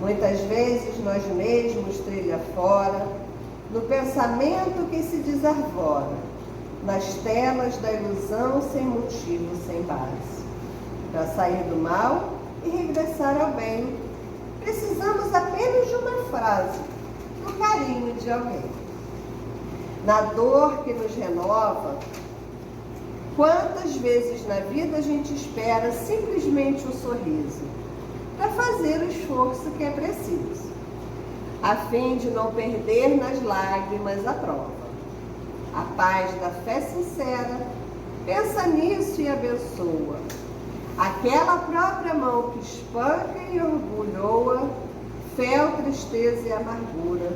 Muitas vezes nós mesmos trilha fora, no pensamento que se desarvora, nas telas da ilusão sem motivo, sem base. Para sair do mal e regressar ao bem, precisamos apenas de uma frase, do carinho de alguém. Na dor que nos renova, quantas vezes na vida a gente espera simplesmente um sorriso para fazer o esforço que é preciso, a fim de não perder nas lágrimas a prova. A paz da fé sincera, pensa nisso e abençoa. Aquela própria mão que espanca e orgulhoa, fel, tristeza e amargura,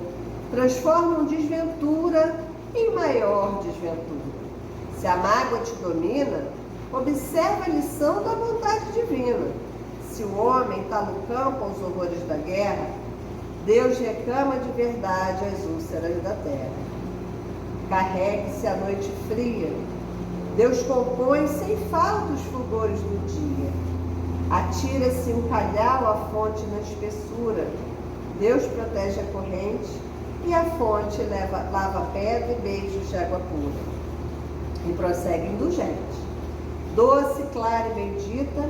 transformam desventura em maior desventura. Se a mágoa te domina, observa a lição da vontade divina. Se o homem está no campo aos horrores da guerra, Deus reclama de verdade as úlceras da terra. Carregue-se a noite fria, Deus compõe sem falta os fulgores do dia. Atira-se um calhau à fonte na espessura, Deus protege a corrente e a fonte lava a pedra e beijos de água pura. E prossegue indulgente, doce, clara e bendita,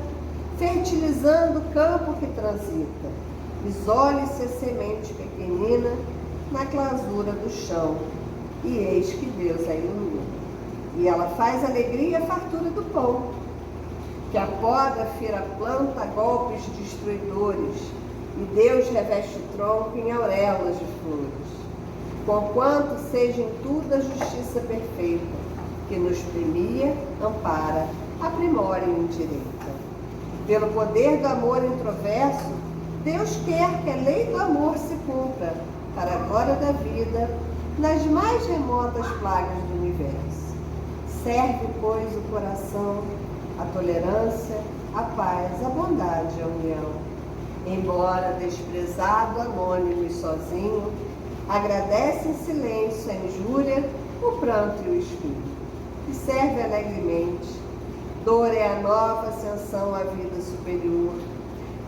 fertilizando o campo que transita. Isole-se a semente pequenina na clasura do chão, e eis que Deus a ilumina. E ela faz alegria a fartura do pão, que a poda fira a planta a golpes destruidores, e Deus reveste o tronco em auréolas de flores. Conquanto seja em tudo a justiça perfeita, que nos premia, ampara, aprimora e endireita. Pelo poder do amor introverso, Deus quer que a lei do amor se cumpra, para a glória da vida, nas mais remotas plagas do universo. Serve, pois, o coração, a tolerância, a paz, a bondade e a união. Embora desprezado, anônimo e sozinho, agradece em silêncio a injúria, o pranto e o espinho. E serve alegremente. Dor é a nova ascensão à vida superior.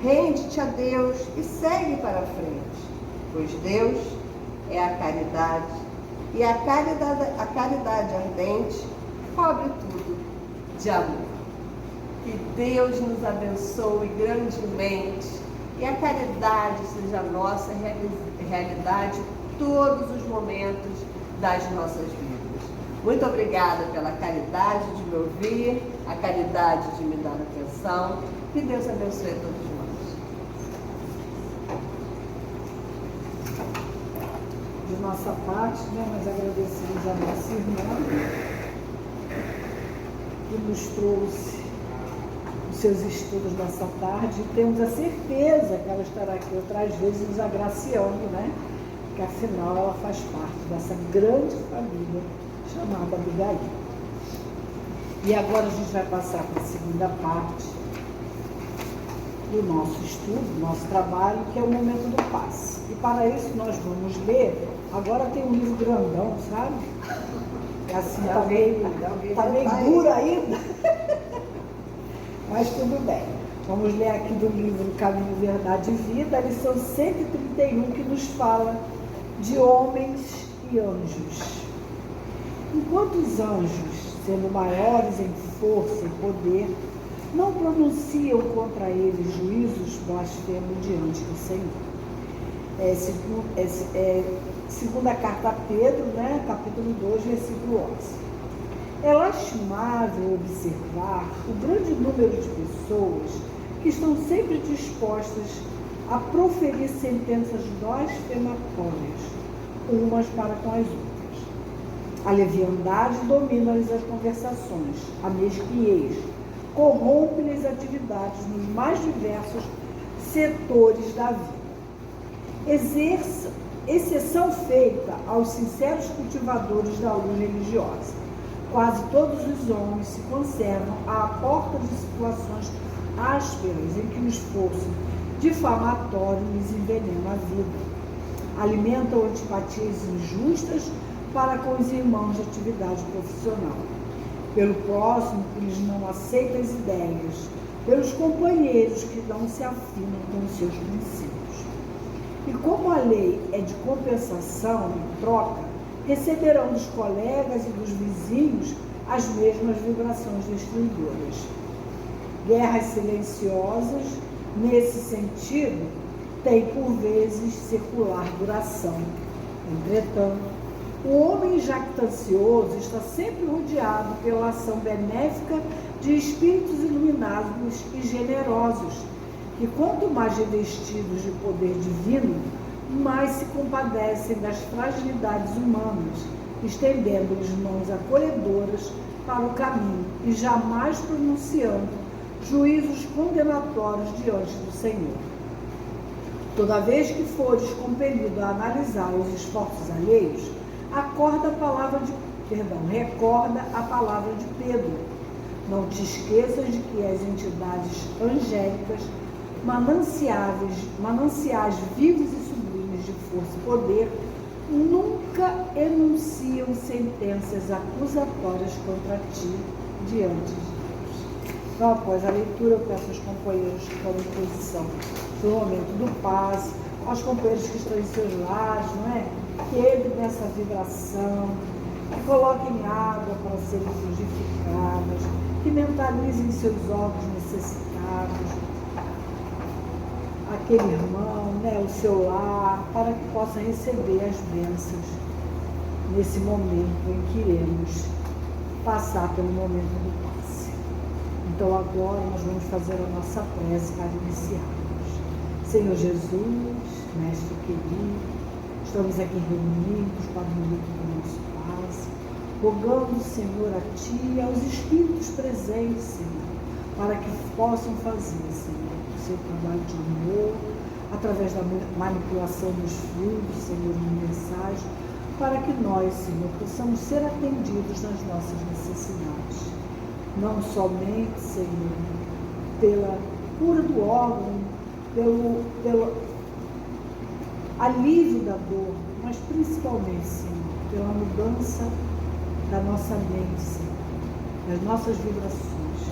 Rende-te a Deus e segue para a frente, pois Deus é a caridade, e a caridade ardente cobre tudo de amor. Que Deus nos abençoe grandemente e a caridade seja a nossa realidade todos os momentos das nossas vidas. Muito obrigada pela caridade de me ouvir, a caridade de me dar atenção. Que Deus abençoe a todos nós. De nossa parte, né, nós agradecemos a nossa irmã que nos trouxe os seus estudos dessa tarde e temos a certeza que ela estará aqui outras vezes nos agraciando, né? Porque afinal ela faz parte dessa grande família chamada Abigail. E agora a gente vai passar para a segunda parte, do nosso estudo, do nosso trabalho, que é o momento do passe. E para isso nós vamos ler, agora tem um livro grandão, sabe? É assim, tá meio duro ainda, mas tudo bem. Vamos ler aqui do livro Caminho, Verdade e Vida, a lição 131, que nos fala de homens e anjos. Enquanto os anjos, sendo maiores em força e poder, não pronunciam contra eles juízos blasfemos diante do Senhor. Segunda carta a Pedro, né, capítulo 2, versículo 11. É lastimável observar o grande número de pessoas que estão sempre dispostas a proferir sentenças blasfematórias, umas para com as outras. A leviandade domina-lhes as conversações, a mesquinhez corrompe-lhes atividades nos mais diversos setores da vida. Exceção feita aos sinceros cultivadores da luz religiosa. Quase todos os homens se conservam à porta de situações ásperas em que o esforço difamatório lhes envenena a vida. Alimentam antipatias injustas para com os irmãos de atividade profissional. Pelo próximo que lhes não aceita as ideias, pelos companheiros que não se afinam com os seus princípios. E como a lei é de compensação e troca, receberão dos colegas e dos vizinhos as mesmas vibrações destruidoras. Guerras silenciosas, nesse sentido, têm por vezes secular duração. Entretanto, o homem jactancioso está sempre rodeado pela ação benéfica de espíritos iluminados e generosos, que quanto mais revestidos de poder divino, mais se compadecem das fragilidades humanas, estendendo-lhes mãos acolhedoras para o caminho e jamais pronunciando juízos condenatórios diante do Senhor. Toda vez que fores compelido a analisar os esforços alheios, recorda a palavra de Pedro. Não te esqueças de que as entidades angélicas, mananciais vivos e sublimes de força e poder, nunca enunciam sentenças acusatórias contra ti diante de Deus. Então, após a leitura, eu peço aos companheiros que estão em posição no momento do passe, aos companheiros que estão em seus lares, não é? Que entrem nessa vibração, que coloquem água para serem fluidificadas, que mentalizem seus órgãos necessitados, aquele irmão, né, o seu lar, para que possa receber as bênçãos nesse momento em que iremos passar pelo momento do passe. Então agora nós vamos fazer a nossa prece para iniciarmos. Senhor Jesus, Mestre querido, estamos aqui reunidos para o momento do nosso passe, rogando, Senhor, a Ti e aos Espíritos presentes, Senhor, para que possam fazer, Senhor, o seu trabalho de amor, através da manipulação dos fluidos, Senhor, universais, para que nós, Senhor, possamos ser atendidos nas nossas necessidades. Não somente, Senhor, pela cura do órgão, pelo alívio da dor, mas principalmente, Senhor, pela mudança da nossa mente, Senhor, das nossas vibrações,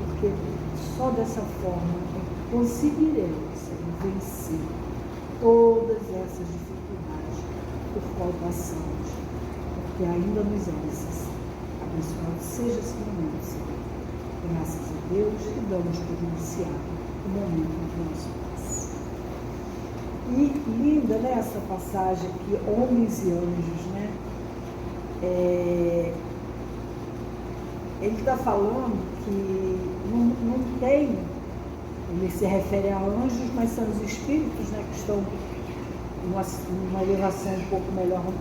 porque só dessa forma conseguiremos, Senhor, vencer todas essas dificuldades por qual passamos, porque ainda nos é necessário. Abençoado seja esse momento, Senhor. Graças a Deus e damos por iniciado o momento do nosso passe. E linda, né, essa passagem aqui, homens e anjos, né? Ele está falando que não tem, ele se refere a anjos, mas são os espíritos, né, que estão numa elevação um pouco melhor, ou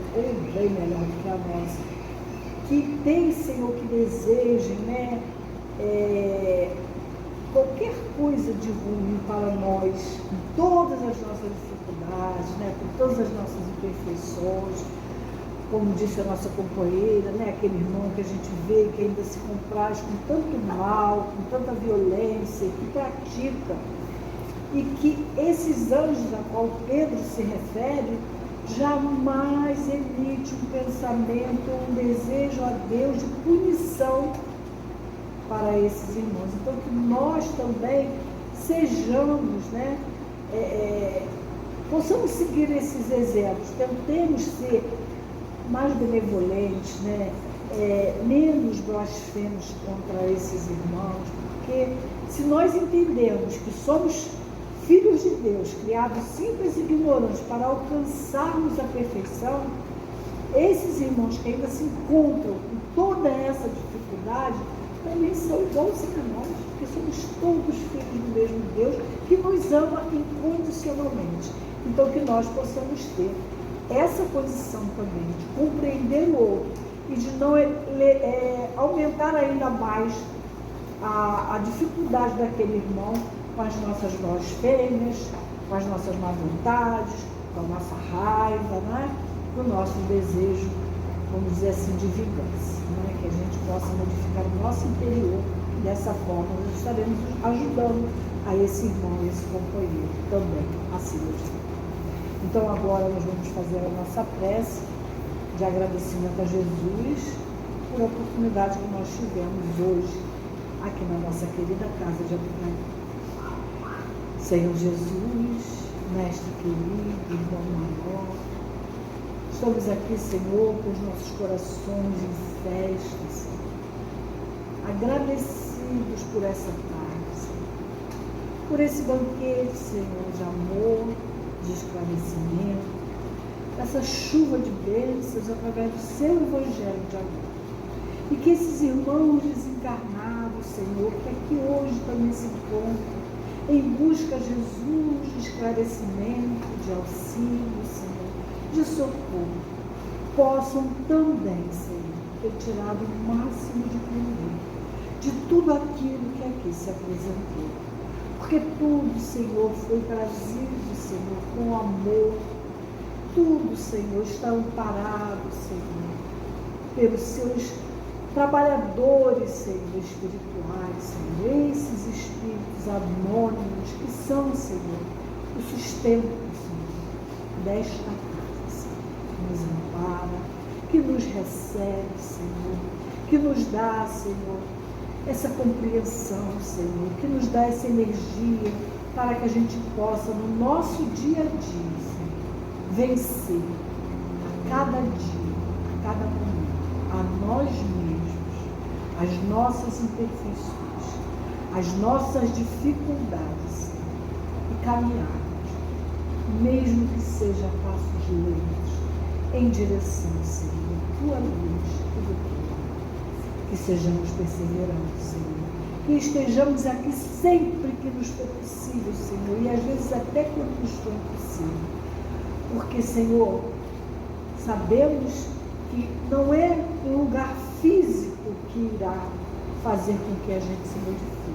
bem melhor do que a nossa, que pensem ou que desejem, né, qualquer coisa de ruim para nós, com todas as nossas dificuldades, né, com todas as nossas imperfeições, como disse a nossa companheira, né, aquele irmão que a gente vê que ainda se compraz com tanto mal, com tanta violência, que pratica e que esses anjos a qual Pedro se refere jamais emite um pensamento ou um desejo a Deus de punição para esses irmãos. Então, que nós também sejamos, né, possamos seguir esses exemplos, tentemos ser mais benevolentes, né, menos blasfemos contra esses irmãos, porque se nós entendemos que somos filhos de Deus, criados simples e ignorantes para alcançarmos a perfeição, esses irmãos que ainda se encontram com toda essa dificuldade também são igualzinhos a nós, porque somos todos filhos do mesmo Deus que nos ama incondicionalmente. Então, que nós possamos ter essa posição também de compreender o outro e de não aumentar ainda mais a dificuldade daquele irmão com as nossas blasfêmias, com as nossas má vontades, com a nossa raiva, né? Com o nosso desejo, vamos dizer assim, de vingança, né? Que a gente possa modificar o nosso interior. Dessa forma, nós estaremos ajudando a esse irmão, a esse companheiro também, acima de tudo. Então, agora nós vamos fazer a nossa prece de agradecimento a Jesus por a oportunidade que nós tivemos hoje aqui na nossa querida casa de Abigail. Senhor Jesus, Mestre querido, irmão maior, estamos aqui, Senhor, com os nossos corações em festa, Senhor, agradecidos por essa tarde, Senhor, por esse banquete, Senhor, de amor, de esclarecimento, essa chuva de bênçãos através do seu evangelho de amor. E que esses irmãos desencarnados, Senhor, que aqui hoje também se encontram, em busca, Jesus, de esclarecimento, de auxílio, Senhor, de socorro, possam também, Senhor, ter tirado o máximo de proveito de tudo aquilo que aqui se apresentou. Porque tudo, Senhor, foi trazido, Senhor, com amor. Tudo, Senhor, está amparado, Senhor, pelos seus trabalhadores, Senhor, espirituais, Senhor, esses espíritos anônimos que são, Senhor, o sustento, Senhor, desta casa, Senhor, que nos ampara, que nos recebe, Senhor, que nos dá, Senhor, essa compreensão, Senhor, que nos dá essa energia para que a gente possa, no nosso dia a dia, Senhor, vencer a cada dia, a cada momento, a nós mesmos, as nossas imperfeições, as nossas dificuldades, e caminharmos, mesmo que seja a passos lentos, em direção, Senhor, à tua luz e do teu amor. Que sejamos perseverantes, Senhor, que estejamos aqui sempre que nos for possível, Senhor, e às vezes até quando nos for impossível, porque, Senhor, sabemos que não é um lugar físico que irá fazer com que a gente se modifique,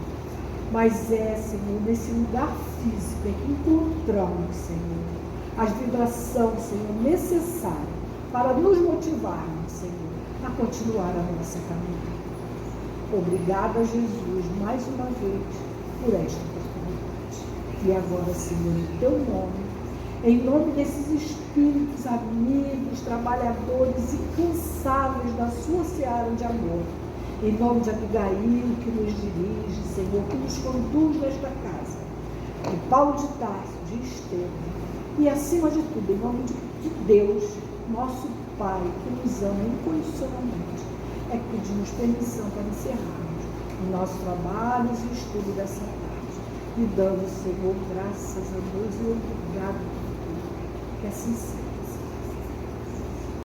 mas é, Senhor, nesse lugar físico é que encontramos, Senhor, as vibrações, Senhor, necessárias para nos motivarmos, Senhor, a continuar a nossa caminhada. Obrigada, Jesus, mais uma vez, por esta oportunidade. E agora, Senhor, em teu nome, em nome desses espíritos, amigos, trabalhadores incansáveis da sua seara de amor, em nome de Abigail, que nos dirige, Senhor, que nos conduz nesta casa, de Paulo de Tarso, de Estevão, e acima de tudo, em nome de Deus, nosso Pai, que nos ama incondicionalmente, é que pedimos permissão para encerrarmos os nossos trabalhos e estudo dessa tarde, e dando, Senhor, graças a Deus e obrigado por tudo. Que assim seja.